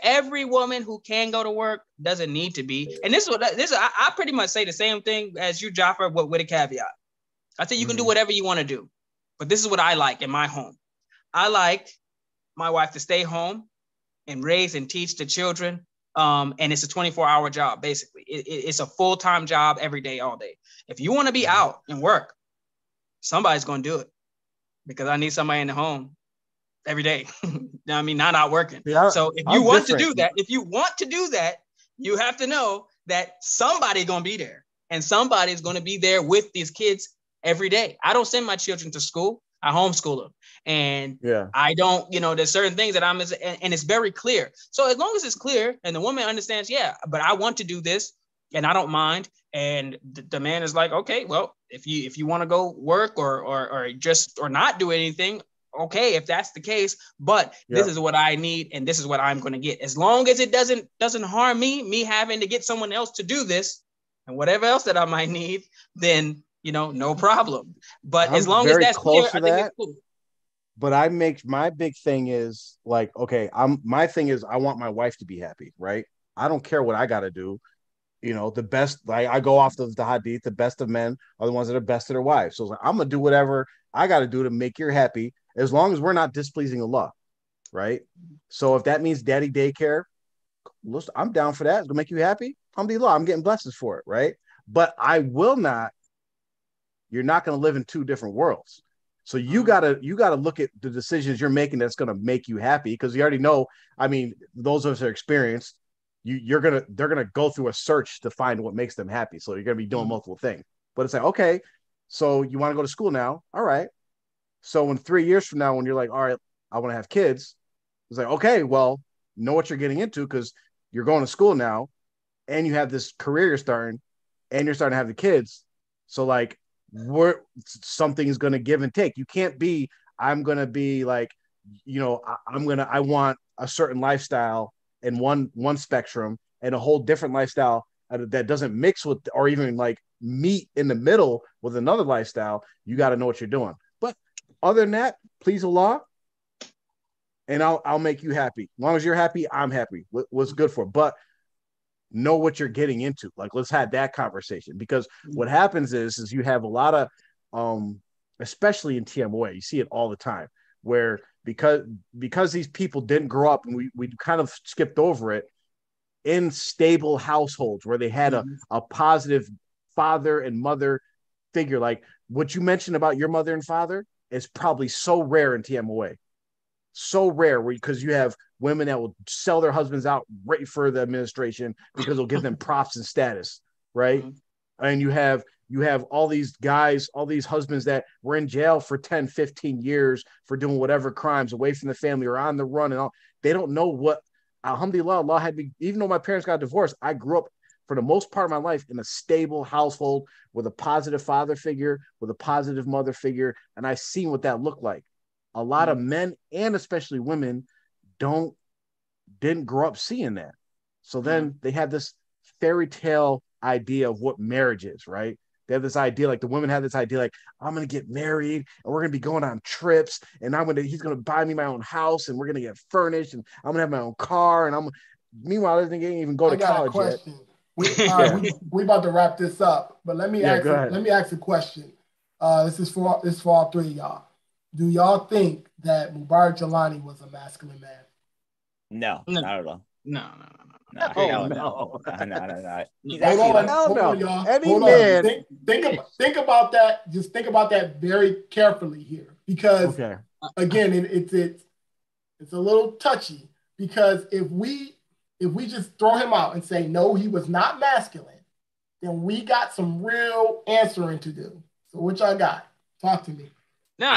Every woman who can go to work doesn't need to be. And I pretty much say the same thing as you, Jaffer, with a caveat. I say you can do whatever you want to do, but this is what I like in my home. I like my wife to stay home and raise and teach the children. And it's a 24-hour job, basically. It's a full-time job every day, all day. If you want to be out and work, somebody's going to do it, because I need somebody in the home every day. I mean, not out working. So if you want to do that, you have to know that somebody's going to be there, and somebody's going to be there with these kids every day. I don't send my children to school. I homeschool them. And I don't, there's certain things that and it's very clear. So as long as it's clear and the woman understands, but I want to do this and I don't mind. And the man is like, okay, well, if you want to go work or not do anything, okay, if that's the case, but this is what I need and this is what I'm going to get. As long as it doesn't harm me having to get someone else to do this and whatever else that I might need, then no problem. But as long as that's clear, I think it's cool. But my big thing is like, okay, my thing is I want my wife to be happy, right? I don't care what I got to do. The best, I go off of the hadith, the best of men are the ones that are best to their wives. So I'm going to do whatever I got to do to make you happy, as long as we're not displeasing Allah, right? So if that means daddy daycare, listen, I'm down for that. It's going to make you happy. Alhamdulillah, I'm getting blessings for it, right? But you're not going to live in two different worlds. So you gotta look at the decisions you're making that's gonna make you happy, because you already know. I mean, those of us that are experienced, they're gonna go through a search to find what makes them happy. So you're gonna be doing multiple things. But it's like, okay, so you want to go to school now? All right. So in 3 years from now, when you're like, all right, I want to have kids, it's like, okay, well, know what you're getting into, because you're going to school now, and you have this career you're starting, and you're starting to have the kids. So like, something is going to give and take. You can't be, I'm going to be like, I want a certain lifestyle in one spectrum and a whole different lifestyle that doesn't mix with, or even like meet in the middle with another lifestyle. You got to know what you're doing. But other than that, please Allah, and I'll make you happy. As long as you're happy, I'm happy. What's good for? But know what you're getting into. Like, let's have that conversation, because what happens is you have a lot of, especially in TMOA, you see it all the time, where because these people didn't grow up, and we kind of skipped over it, in stable households where they had a positive father and mother figure. Like what you mentioned about your mother and father is probably so rare in TMOA. So rare because you have women that will sell their husbands out right for the administration because it'll give them props and status, right? Mm-hmm. And you have all these guys, all these husbands that were in jail for 10, 15 years for doing whatever crimes away from the family or on the run and all. They don't know what, alhamdulillah, Allah had me, even though my parents got divorced, I grew up for the most part of my life in a stable household with a positive father figure, with a positive mother figure. And I seen what that looked like. A lot of men and especially women didn't grow up seeing that. So then they had this fairy tale idea of what marriage is, right? They have this idea, like the women have this idea, like, I'm going to get married and we're going to be going on trips and he's going to buy me my own house and we're going to get furnished and I'm going to have my own car. And meanwhile, I didn't even go to college yet. We about to wrap this up, but let me ask a question. This is for all three of y'all. Do y'all think that Mubarak Jelani was a masculine man? No, not at all. No. Hold on, y'all. Think about that. Just think about that very carefully here, because again, it's a little touchy. Because if we just throw him out and say no, he was not masculine, then we got some real answering to do. So what y'all got? Talk to me. No,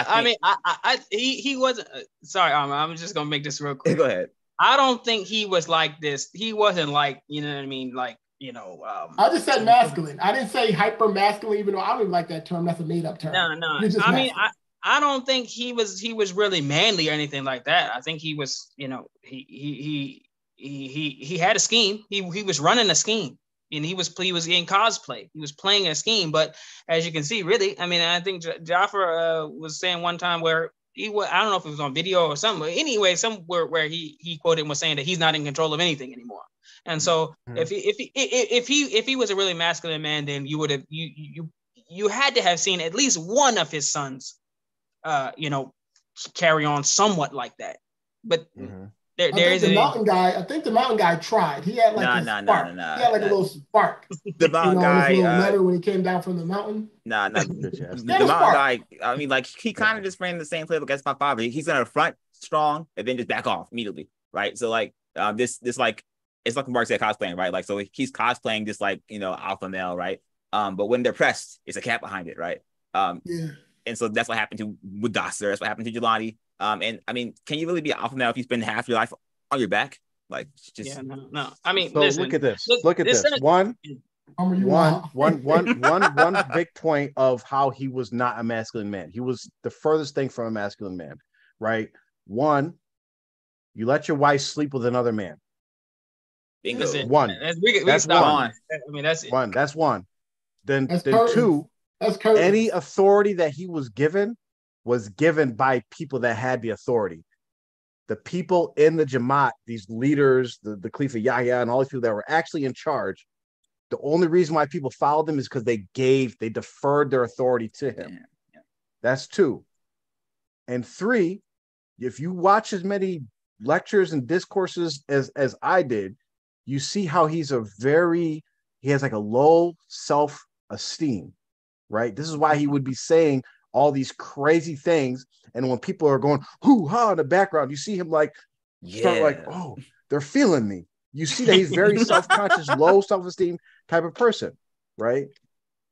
he wasn't. Sorry, I'm just gonna make this real quick. Go ahead. I don't think he was like this. He wasn't like, you know what I mean, like, you know. I just said masculine. I didn't say hyper masculine, even though I don't even like that term. That's a made up term. No. I mean, I don't think he was really manly or anything like that. I think he was, you know, he had a scheme. He was running a scheme. And he was in cosplay. He was playing a scheme, but as you can see, really, I mean, I think Jafar was saying one time where I don't know if it was on video or something, but anyway, somewhere where he quoted and was saying that he's not in control of anything anymore. And so if he was a really masculine man, then you would have you had to have seen at least one of his sons, you know, carry on somewhat like that. But I think the mountain guy tried. He had like spark. He had like a little spark. The mountain guy, his little letter when he came down from the mountain. The mountain guy. I mean, like he kind of just ran the same playbook as my father. He's gonna front strong and then just back off immediately, right? So like this like it's like Mark said, cosplaying, right? Like so he's cosplaying this like, you know, alpha male, right? But when they're pressed, it's a cat behind it, right? And so that's what happened to Mudassir. That's what happened to Jelani. And I mean, can you really be an alpha male if you spend half your life on your back? Like, just no. I mean, so listen, look at this. Look at this. One big point of how he was not a masculine man. He was the furthest thing from a masculine man, right? One, you let your wife sleep with another man. Bingo. One. That's one. I mean, that's it. One. That's one. Then curtains. Two. Any authority that he was given by people that had the authority. The people in the Jamaat, these leaders, the Khalifa Yahya and all these people that were actually in charge, the only reason why people followed them is because they deferred their authority to him. Yeah. That's two. And three, if you watch as many lectures and discourses as I did, you see how he has like a low self-esteem, right? This is why he would be saying all these crazy things, and when people are going hoo-ha in the background, you see him like start like, oh, they're feeling me. You see that he's very self-conscious, low self-esteem type of person, right?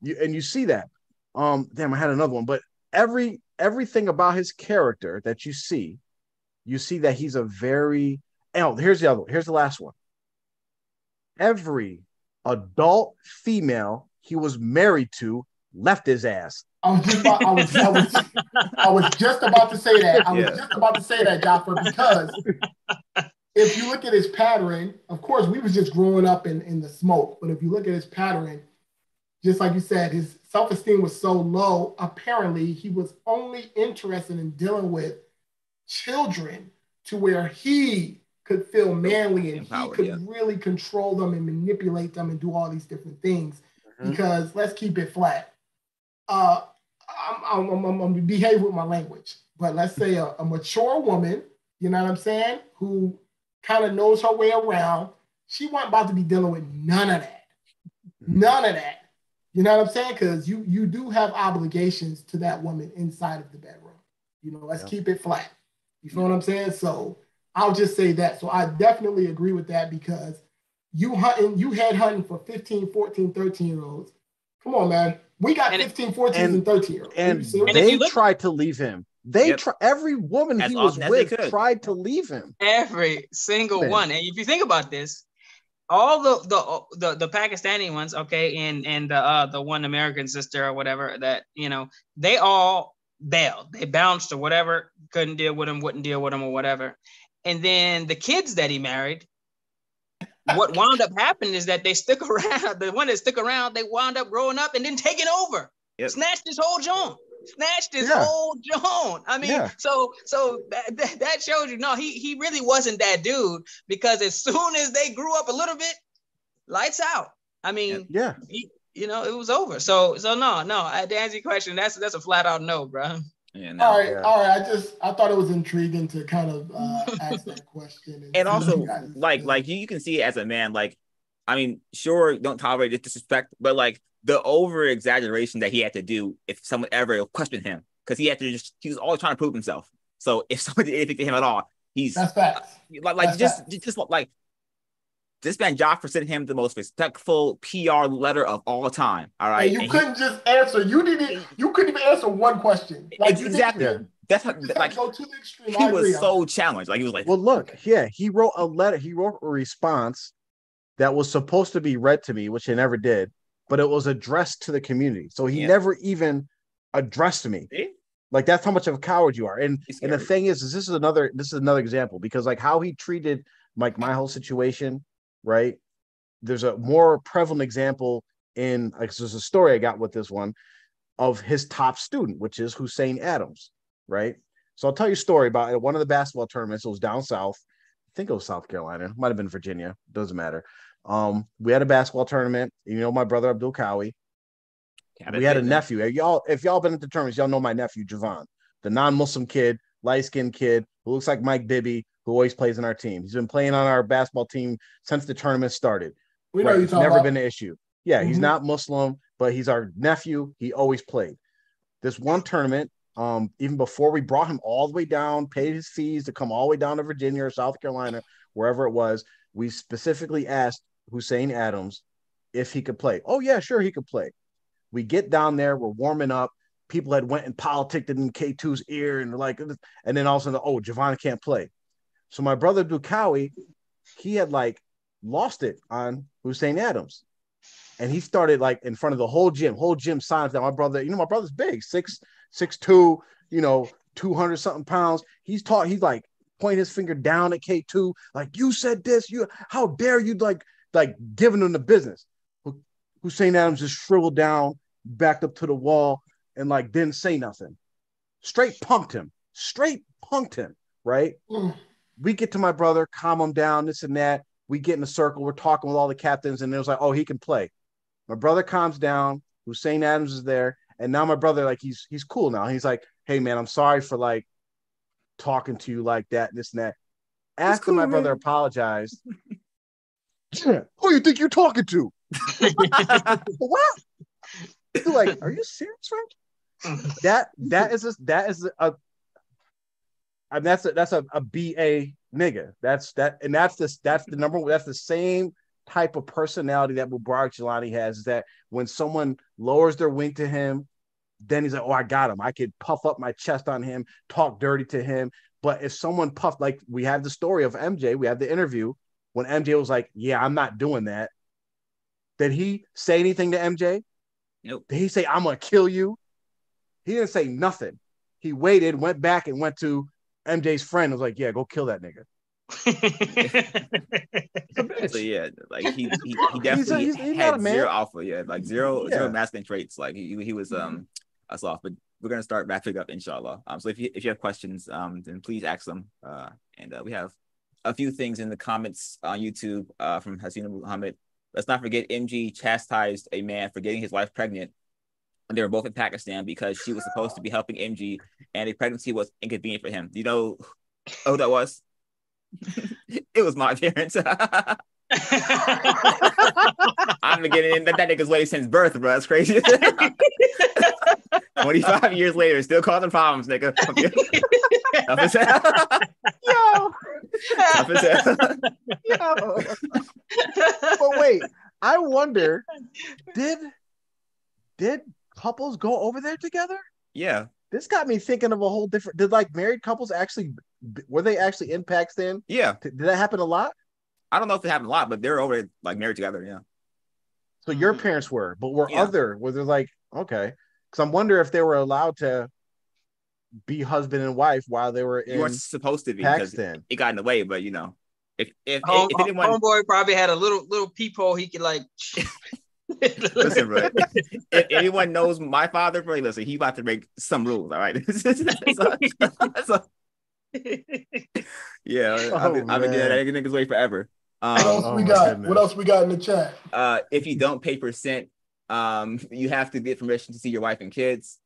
You see that. Damn, I had another one, but everything about his character that you see that he's a very. Here's the other one. Here's the last one. Every adult female he was married to left his ass. I was just about to say that. I was just about to say that, Jaffer, because if you look at his pattern, of course, we was just growing up in the smoke. But if you look at his pattern, just like you said, his self-esteem was so low. Apparently, he was only interested in dealing with children to where he could feel manly and he could really control them and manipulate them and do all these different things. Because let's keep it flat. I'm gonna behave with my language, but let's say a mature woman, you know what I'm saying, who kind of knows her way around, she wasn't about to be dealing with none of that. You know what I'm saying? Because you do have obligations to that woman inside of the bedroom. You know, let's keep it flat. You feel what I'm saying? So I'll just say that. So I definitely agree with that because you head hunting for 15, 14, 13-year-olds. Come on, man. We got 15, 14, and 13-year-olds. And they tried to leave him. Every woman he was with tried to leave him. Every single one. And if you think about this, all the Pakistani ones, okay, and the one American sister or whatever, that, you know, they all bailed. They bounced or whatever, couldn't deal with him, wouldn't deal with him or whatever. And then the kids that he married, what wound up happening is that they stuck around. The one that stuck around, they wound up growing up and then taking over. Snatched his whole joint. Whole joint. I mean, so that shows you, no, he really wasn't that dude, because as soon as they grew up a little bit, lights out. I mean, you know, it was over. So no, to answer your question, that's a flat out no, bro. Yeah, no. All right. I thought it was intriguing to kind of ask that question. And also, like you can see it as a man, like, I mean, sure, don't tolerate disrespect, but like the over exaggeration that he had to do if someone ever questioned him, because he was always trying to prove himself. So if someone did anything to him at all, that's facts. Like this man Joffrey sent him the most respectful PR letter of all time. All right, and couldn't just answer. You couldn't even answer one question. Like, exactly. That's how, like, go to the extreme. He was so challenged. Like, he was like, well, look, he wrote a letter. He wrote a response that was supposed to be read to me, which he never did, but it was addressed to the community. So he never even addressed me. See? Like, that's how much of a coward you are. And the thing is this is another example, because like how he treated like my whole situation, right? There's a more prevalent example in, like, there's a story I got with this one of his top student, which is Hussein Adams, right? So I'll tell you a story about one of the basketball tournaments. It was down south. I think it was South Carolina. Might have been Virginia. Doesn't matter. We had a basketball tournament. You know, my brother Abdul Kawi. We had a nephew. If y'all been at the tournaments, y'all know my nephew Javon, the non-Muslim kid, light-skinned kid who looks like Mike Bibby, who always plays in our team. He's been playing on our basketball team since the tournament started. We know It's never been an issue. Yeah, he's not Muslim, but he's our nephew. He always played. This one tournament, even before we brought him all the way down, paid his fees to come all the way down to Virginia or South Carolina, wherever it was, we specifically asked Hussein Adams if he could play. Oh, yeah, sure, he could play. We get down there, we're warming up. People had went and politicked it in K2's ear, and then all of a sudden, oh, Javon can't play. So my brother Dukawi, he had like lost it on Hussein Adams. And he started like in front of the whole gym signs that my brother's big, 6'2", 200 something pounds. He's like pointing his finger down at K2, like, you said this, how dare you, like giving him the business. Hussein Adams just shriveled down, backed up to the wall, and like didn't say nothing. Straight punked him, right? We get to my brother, calm him down, this and that. We get in a circle, we're talking with all the captains, and it was like, oh, he can play. My brother calms down, Hussein Adams is there, and now my brother, like, he's cool now. He's like, hey man, I'm sorry for like talking to you like that, this and that. After my brother apologized, who you think you're talking to? What? Like, are you serious, Frank? That's a BA nigga. That's the same type of personality that Mubarak Jelani has, is that when someone lowers their wing to him, then he's like, oh, I got him. I could puff up my chest on him, talk dirty to him. But if someone puffed, like we have the story of MJ, we have the interview when MJ was like, yeah, I'm not doing that. Did he say anything to MJ? Nope. Did he say, I'm going to kill you? He didn't say nothing. He waited, went back and went to MJ's friend, was like, yeah, go kill that nigga. So yeah, like he definitely had zero alpha, like zero masculine traits. Like he was us off. But we're gonna start wrapping up, inshallah. So if you have questions, then please ask them. And we have a few things in the comments on YouTube from Hasina Muhammad. Let's not forget MG chastised a man for getting his wife pregnant. And they were both in Pakistan because she was supposed to be helping MG, and a pregnancy was inconvenient for him. Do you know who that was? It was my parents. I've been getting in that nigga's way since birth, bro. That's crazy. 25 years later, still causing problems, nigga. Tough as hell. Yo. Tough as hell. Yo. But wait, I wonder, did couples go over there together? Yeah. This got me thinking of a whole different. Did like married couples actually were they actually in Pakistan? Yeah. Did that happen a lot? I don't know if it happened a lot, but they're over there, like married together. Yeah. So your parents were, but were they like, okay? Because I'm wondering if they were allowed to be husband and wife while they were in. You weren't supposed to be Pakistan. Because it got in the way, but you know, if anyone, homeboy probably had a little peephole he could like. Listen, bro. If anyone knows my father, bro, listen, he about to make some rules. All right. Yeah, I've been getting that nigga's way forever. What else we got? What else we got in the chat? If you don't pay percent, you have to get permission to see your wife and kids.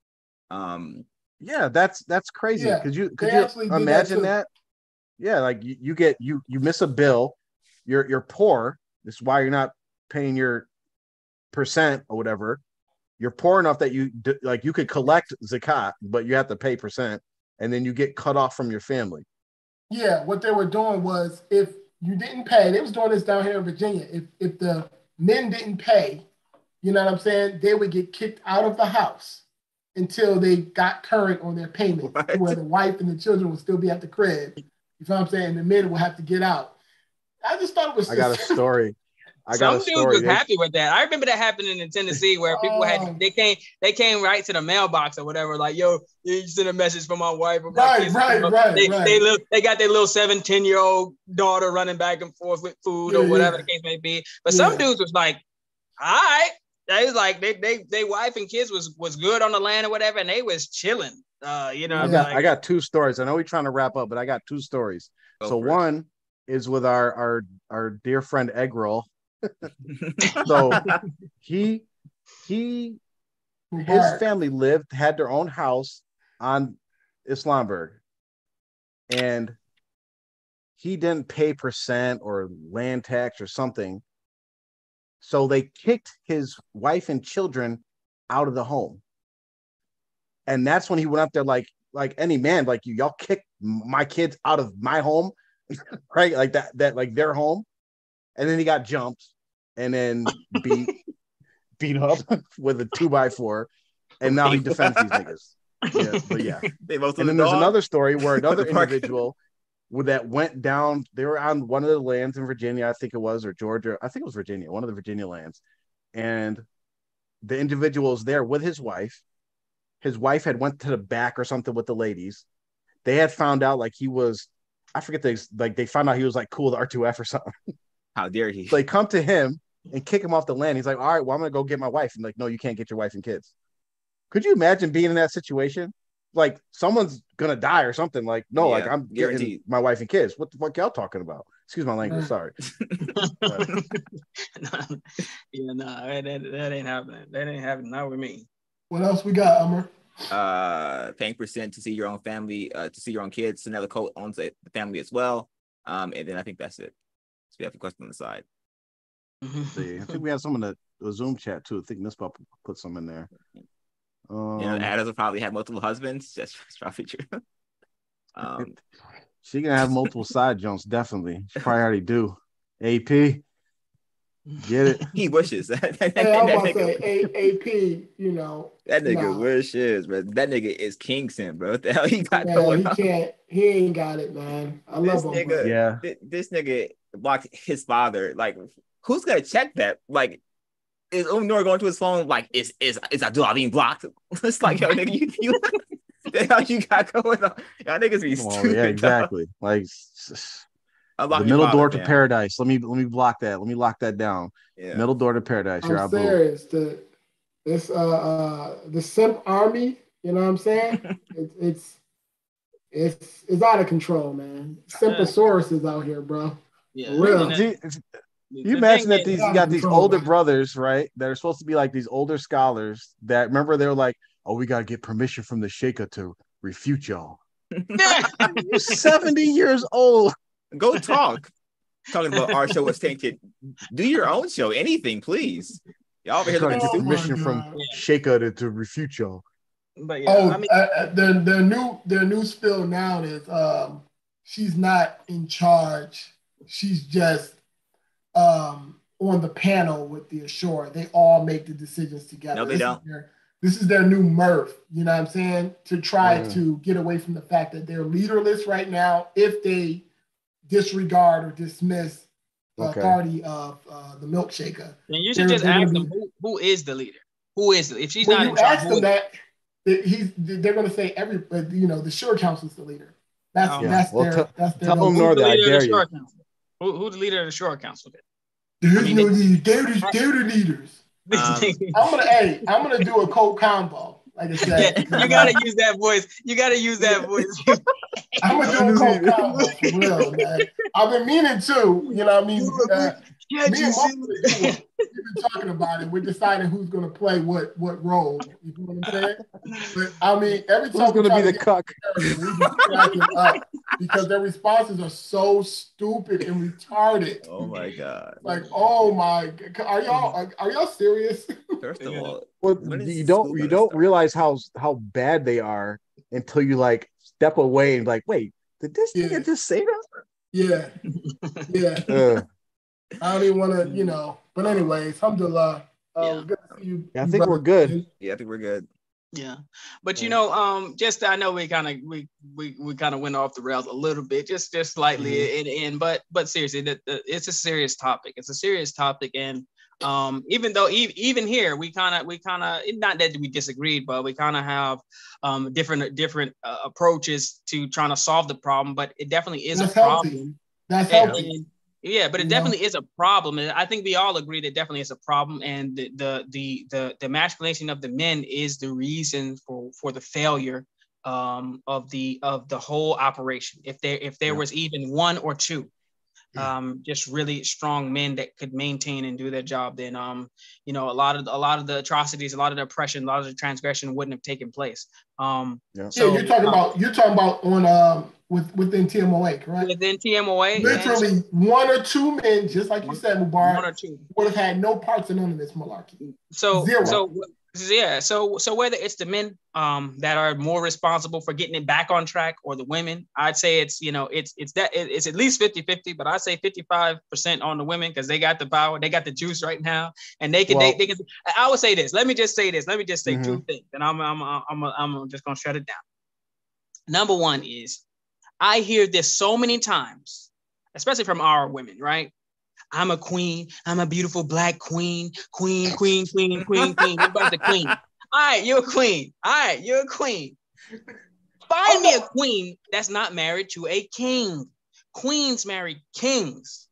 Yeah, that's crazy. Yeah, could you imagine that? Yeah, like you miss a bill, you're poor. This is why you're not paying your percent or whatever. You're poor enough that you could collect zakat, but you have to pay percent, and then you get cut off from your family. Yeah, what they were doing was if you didn't pay, they was doing this down here in Virginia. If the men didn't pay, you know what I'm saying, they would get kicked out of the house until they got current on their payment, where the wife and the children would still be at the crib. You know what I'm saying? The men will have to get out. I just thought it was. I got a story. Some dudes was happy with that. I remember that happening in Tennessee where people they came right to the mailbox or whatever, like, yo, you sent a message from my wife or my kids. They got their little 7-10-year-old daughter running back and forth with food or whatever the case may be. But some dudes was like, all right. They was like they wife and kids was good on the land or whatever, and they was chilling. I got two stories. I know we're trying to wrap up, but I got two stories. So one is with our dear friend Egg Roll. So his family had their own house on Islamberg, and he didn't pay percent or land tax or something, so they kicked his wife and children out of the home. And that's when he went up there like any man, like, y'all kicked my kids out of my home, right? Like that like their home. And then he got jumped and then beat up with a 2x4, and now he defends these niggas. Yeah, but yeah. And then there's another story where another individual that went down. They were on one of the lands in Virginia, I think it was, or Georgia. I think it was Virginia, one of the Virginia lands. And the individual was there with his wife. His wife had went to the back or something with the ladies. They had found out like he was, I forget, they found out he was like cool with R2F or something. How dare he? So they come to him and kick him off the land. He's like, all right, well, I'm going to go get my wife. And like, no, you can't get your wife and kids. Could you imagine being in that situation? Like, someone's going to die or something. Like, no, like, I'm getting my wife and kids. What the fuck y'all talking about? Excuse my language. Sorry. That ain't happening. That ain't happening. Not with me. What else we got, Amr? Paying percent to see your own family, to see your own kids. Another Cult owns the family as well. And then I think that's it. So we have a question on the side. See, I think we have some in the Zoom chat too. I think Miss Pop put some in there. Addis will probably have multiple husbands. That's probably true. She gonna have multiple side jumps, definitely. She probably already do. AP, get it? He wishes. Hey, I was about to say AP. You know that nigga wishes, bro. That nigga is Kingston, bro. What the hell he got going on? He ain't got it, man. I love him. Nigga, yeah, this nigga blocked his father. Like, who's gonna check that? Like, is Umnor going to his phone? Like, is Abdullah being blocked? It's like, yo, nigga, you the hell you got going on? Y'all niggas be stupid. Yeah, exactly. Like, the middle door to paradise. Let me block that. Let me lock that down. Yeah. Middle door to paradise. I'm serious. The simp army. You know what I'm saying? It's out of control, man. Simposaurus is out here, bro. Yeah, real. You imagine that you got these older brothers, right? That are supposed to be like these older scholars that remember they were like, oh, we gotta get permission from the Sheikah to refute y'all. You're 70 years old. Go talk. talking about our show was tainted. Do your own show, anything, please. Y'all over here trying to get looking permission from Sheikah to refute y'all. But yeah, their new spill now is she's not in charge. She's just on the panel with the Ashore. They all make the decisions together. No, they don't. This is their new Murph, you know what I'm saying? To try to get away from the fact that they're leaderless right now if they disregard or dismiss the authority of the milkshaker. And you should just ask them who is the leader? Who is if she's not in charge? Ask them that, they're going to say the Shore Council is the leader. That's their. Tell them Northern. I dare you. Who's the leader of the Shore Council? There's no leaders. They're the leaders. I'm gonna do a cold combo. Like I said, you gotta use that voice. I'm gonna do a cold combo for real, man. I've been meaning to. You know what I mean? Me and Mo, we've been talking about it. We're deciding who's gonna play what role. You know what I'm saying? But I mean, every time who's gonna be the cuck? Because their responses are so stupid and retarded. Oh my god! Like, oh my, are y'all serious? First of all, you don't realize how bad they are until you like step away and like, wait, did this nigga just say that? Yeah. I don't even want to, but anyways, alhamdulillah. Good to see you. Yeah, I think we're good. Yeah, I think we're good. Yeah, but just I know we kind of went off the rails a little bit, just slightly, but seriously, it's a serious topic. It's a serious topic, and even though even here we kind of not that we disagreed, but we kind of have different approaches to trying to solve the problem. But it definitely is a problem. That's healthy. Yeah, but it definitely is a problem, and I think we all agree that definitely is a problem. And the emasculation of the men is the reason for the failure of the whole operation. If there was even one or two, just really strong men that could maintain and do their job, then a lot of the atrocities, a lot of the oppression, a lot of the transgression wouldn't have taken place. So you're talking about on within TMOA, correct? Within TMOA, literally one or two men, just like you said, Mubarak, one or two would have had no parts in none of this malarkey. Zero. So whether it's the men that are more responsible for getting it back on track or the women, I'd say it's at least 50-50, but I'd say 55% on the women because they got the power, they got the juice right now, and they can. I would say this. Let me just say two things, and I'm just gonna shut it down. Number one is I hear this so many times, especially from our women, right? I'm a queen. I'm a beautiful black queen. Queen. You're about the queen. All right, you're a queen. Find me a queen that's not married to a king. Queens marry kings.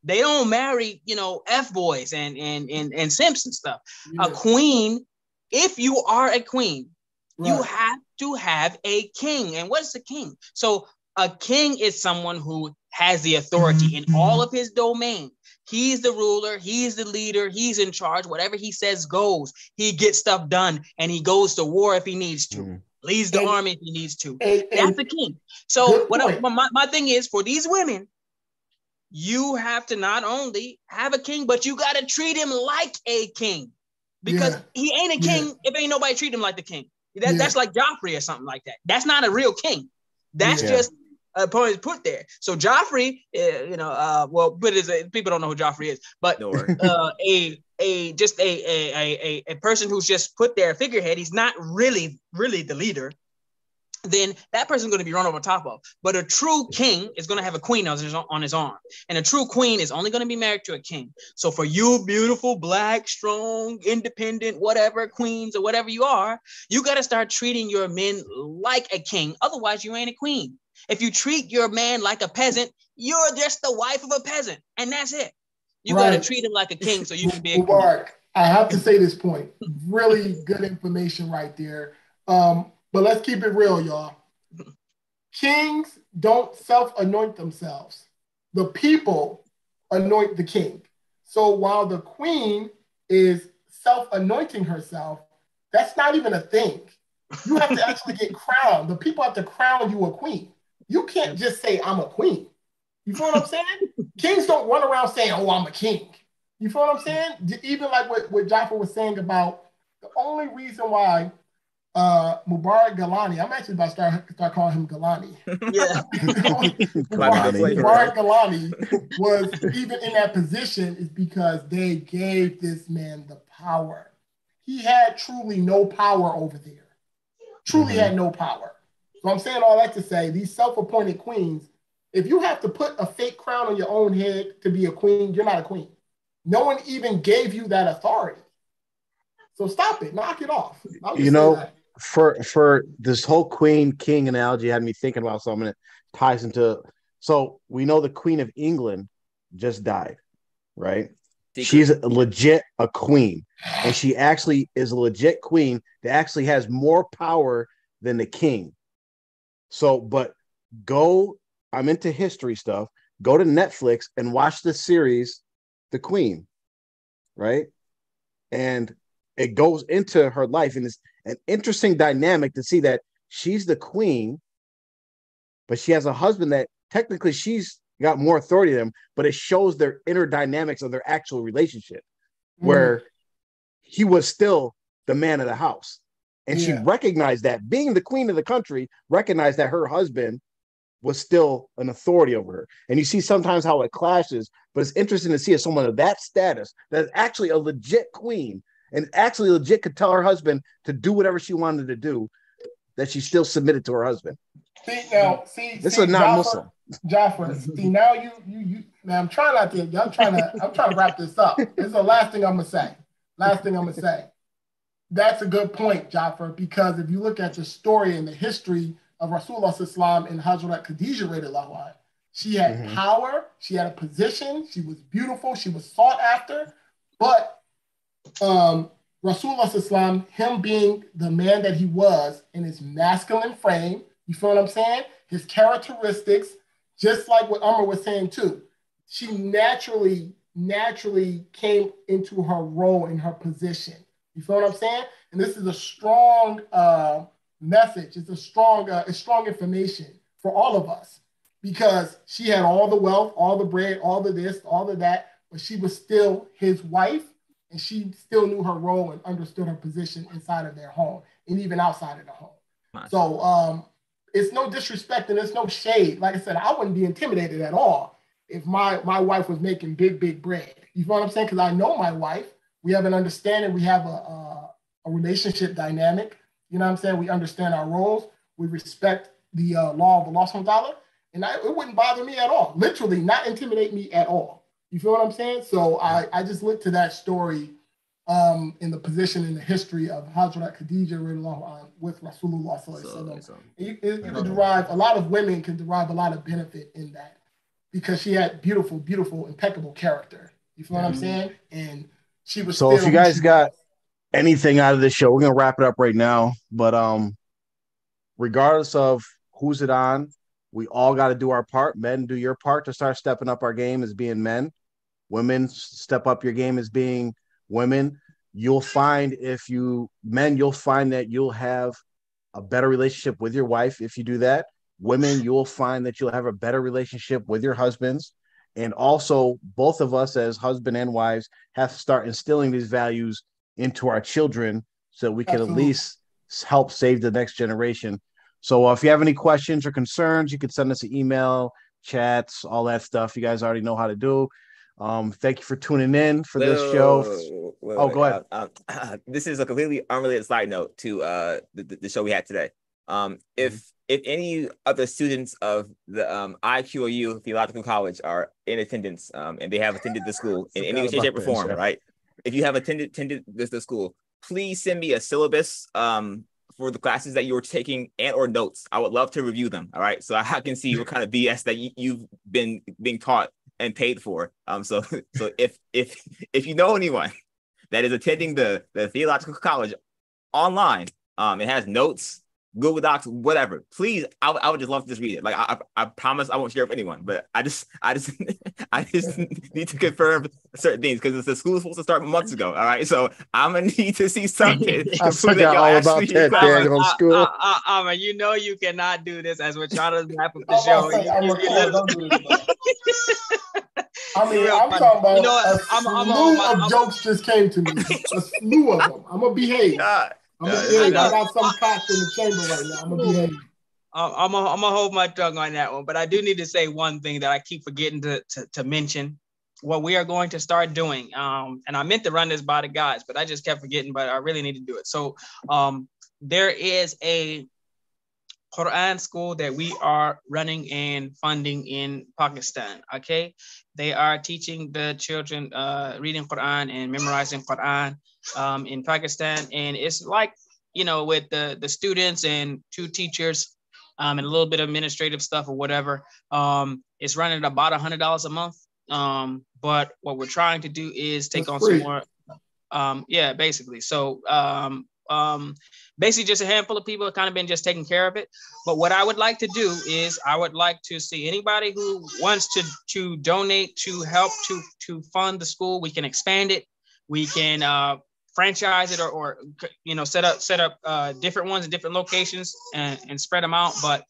They don't marry, F-boys and simps and stuff. Yeah. A queen, if you are a queen, you have to have a king. And what's a king? So a king is someone who has the authority in all of his domain. He's the ruler. He's the leader. He's in charge. Whatever he says goes. He gets stuff done, and he goes to war if he needs to. Leads the army if he needs to. That's the king. So my thing is, for these women, you have to not only have a king, but you got to treat him like a king. Because he ain't a king if ain't nobody treat him like the king. That's like Joffrey or something like that. That's not a real king. That's just a point put there. So Joffrey, people don't know who Joffrey is, but a person who's just put there, a figurehead. He's not really the leader. Then that person's going to be run over top of. But a true king is going to have a queen on his arm, and a true queen is only going to be married to a king. So for you, beautiful, black, strong, independent, whatever queens or whatever you are, you got to start treating your men like a king. Otherwise, you ain't a queen. If you treat your man like a peasant, you're just the wife of a peasant, and that's it. You got to treat him like a king so you can be a queen. I have to say this point. Really good information right there. But let's keep it real, y'all. Kings don't self-anoint themselves. The people anoint the king. So while the queen is self-anointing herself, that's not even a thing. You have to actually get crowned. The people have to crown you a queen. You can't just say, I'm a queen. You feel what I'm saying? Kings don't run around saying, "Oh, I'm a king." You feel what I'm saying? Even like what Jaffa was saying about the only reason why Mubarak Galani, I'm actually about to start calling him Galani. Yeah. Mubarak Galani was even in that position is because they gave this man the power. He had truly no power over there. Truly had no power. So I'm saying all that to say these self-appointed queens, if you have to put a fake crown on your own head to be a queen, you're not a queen. No one even gave you that authority. So stop it. Knock it off. You know, for this whole queen king analogy had me thinking about something that ties into. So we know the Queen of England just died, right? She's legit a queen, and she actually is a legit queen that actually has more power than the king. So, but I'm into history stuff. Go to Netflix and watch the series, The Queen, right? And it goes into her life, and it's an interesting dynamic to see that she's the queen, but she has a husband that technically she's got more authority than him, but it shows their inner dynamics of their actual relationship, where he was still the man of the house. And she recognized that, being the queen of the country, recognized that her husband was still an authority over her. And you see sometimes how it clashes, but it's interesting to see as someone of that status that's actually a legit queen and actually legit could tell her husband to do whatever she wanted to do, that she still submitted to her husband. This is not Muslim. Jaffa, see now you man, I'm trying to wrap this up. This is the last thing I'm gonna say. That's a good point, Jaffa, because if you look at the story and the history of Rasulullah Islam and Hazrat Khadija radiallahu anha, she had power, she had a position, she was beautiful, she was sought after, but Rasulullah Islam, him being the man that he was in his masculine frame, you feel what I'm saying? His characteristics, just like what Umar was saying too, she naturally came into her role and her position. You feel what I'm saying? And this is a strong message. It's strong information for all of us, because she had all the wealth, all the bread, all the this, all of that, but she was still his wife, and she still knew her role and understood her position inside of their home and even outside of the home. Nice. So it's no disrespect and it's no shade. Like I said, I wouldn't be intimidated at all if my wife was making big bread. You know what I'm saying? Because I know my wife. We have an understanding. We have a relationship dynamic. You know what I'm saying? We understand our roles. We respect the law of Allah subhanahu wa ta'ala. And it wouldn't bother me at all. Literally not intimidate me at all. You feel what I'm saying? So I just looked to that story in the position in the history of Hazrat Khadija with Rasulullah sallallahu alaihi wasallam. You can derive, a lot of women can derive a lot of benefit in that, because she had beautiful, impeccable character. You feel what I'm saying? And she was. So if you guys got anything out of this show, we're gonna wrap it up right now. But regardless of who's it on, we all got to do our part. Men, do your part to start stepping up our game as being men. Women, step up your game as being women. You'll find you'll find that you'll have a better relationship with your wife if you do that. Women, you'll find that you'll have a better relationship with your husbands. And also, both of us as husband and wives have to start instilling these values into our children so we can at least help save the next generation. So if you have any questions or concerns, you can send us an email, chats, all that stuff. You guys already know how to do. Thank you for tuning in for this show. Go ahead. This is a completely unrelated side note to the show we had today. If any other students of the IQOU Theological College are in attendance and they have attended the school in any way, shape, or form, right? If you have attended the school, please send me a syllabus for the classes that you were taking and or notes. I would love to review them. All right, so I can see what kind of BS that you've been being taught and paid for. So if you know anyone that is attending the Theological College online, it has notes, Google Docs, whatever. Please, I would just love to just read it. Like I promise I won't share with anyone, but I just I just need to confirm certain things because the school was supposed to start months ago. All right, so I'm gonna need to see something. I forgot all about that daggone school. You know you cannot do this as we're trying to wrap up the show. Don't do this. I mean, I'm talking about a slew of jokes just came to me. A slew of them. I'm gonna behave. I'm gonna behave. I got some cats in the chamber right now. I'm gonna behave. I'm gonna hold my tongue on that one, but I do need to say one thing that I keep forgetting to mention. What we are going to start doing, and I meant to run this by the guys, but I just kept forgetting. But I really need to do it. So, there is a Quran school that we are running and funding in Pakistan. Okay, they are teaching the children reading Quran and memorizing Quran in Pakistan, and it's like, you know, with the students and 2 teachers and a little bit of administrative stuff or whatever. It's running about $100 a month. But what we're trying to do is take on some more. Yeah, basically. So basically just a handful of people have kind of been just taking care of it. But what I would like to do is I would like to see anybody who wants to donate to help to fund the school. We can expand it. We can franchise it or you know, set up different ones in different locations and spread them out. But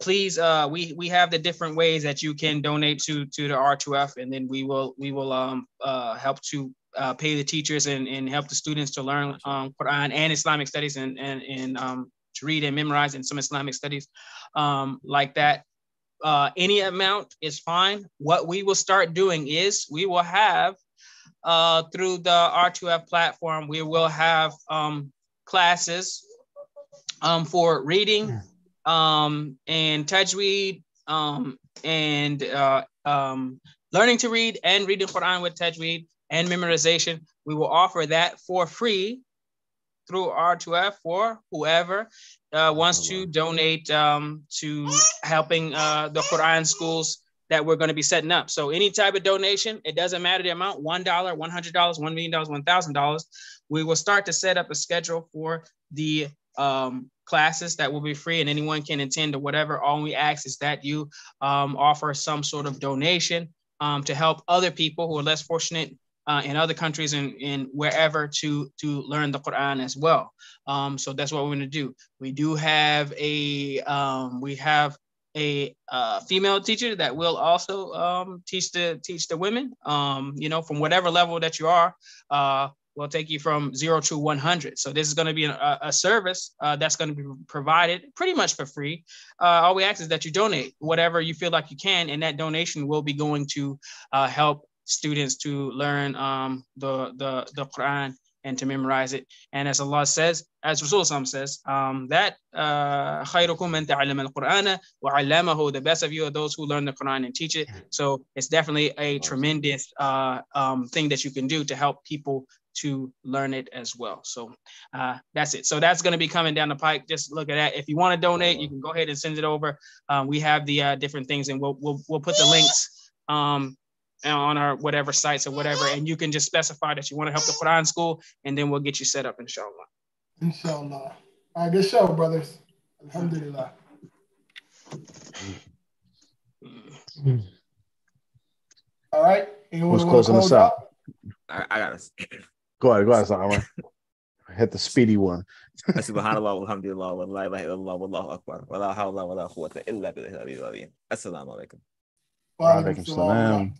please, we have the different ways that you can donate to the R2F, and then we will help to pay the teachers and help the students to learn Quran and Islamic studies and to read and memorize in some Islamic studies like that. Any amount is fine. What we will start doing is we will have through the R2F platform, we will have classes for reading and tajweed and learning to read and reading Quran with tajweed and memorization. We will offer that for free through R2F for whoever wants to donate to helping the Quran schools that we're going to be setting up. So any type of donation, it doesn't matter the amount, $1, $100, $1 million, $1,000. We will start to set up a schedule for the classes that will be free and anyone can attend or whatever. All we ask is that you offer some sort of donation to help other people who are less fortunate in other countries and wherever to learn the Quran as well. So that's what we're going to do. We do have a female teacher that will also teach the women. You know, from whatever level that you are, we'll take you from 0 to 100. So this is going to be a service that's going to be provided pretty much for free. All we ask is that you donate whatever you feel like you can, and that donation will be going to help students to learn the Quran and to memorize it. And as Allah says, as Rasul says, that خيركم من تعلم القرآن وعلمه, the best of you are those who learn the Quran and teach it. So it's definitely a tremendous thing that you can do to help people to learn it as well. So that's it. So that's going to be coming down the pike. Just look at that. If you want to donate, you can go ahead and send it over. We have the different things, and we'll put the links on our whatever sites or whatever, and you can just specify that you want to help the Quran school, and then we'll get you set up, inshallah. Inshallah. All right, good show, brothers. Alhamdulillah. All right. Who's closing us out? I got us. Go ahead, Samar. Hit the speedy one. Subhanallah, alhamdulillah, wa la ilaha illallah, wallahu akbar, wa la hawla wa la quwwata illa billah. Assalamu alaikum. Wa alaikum salam.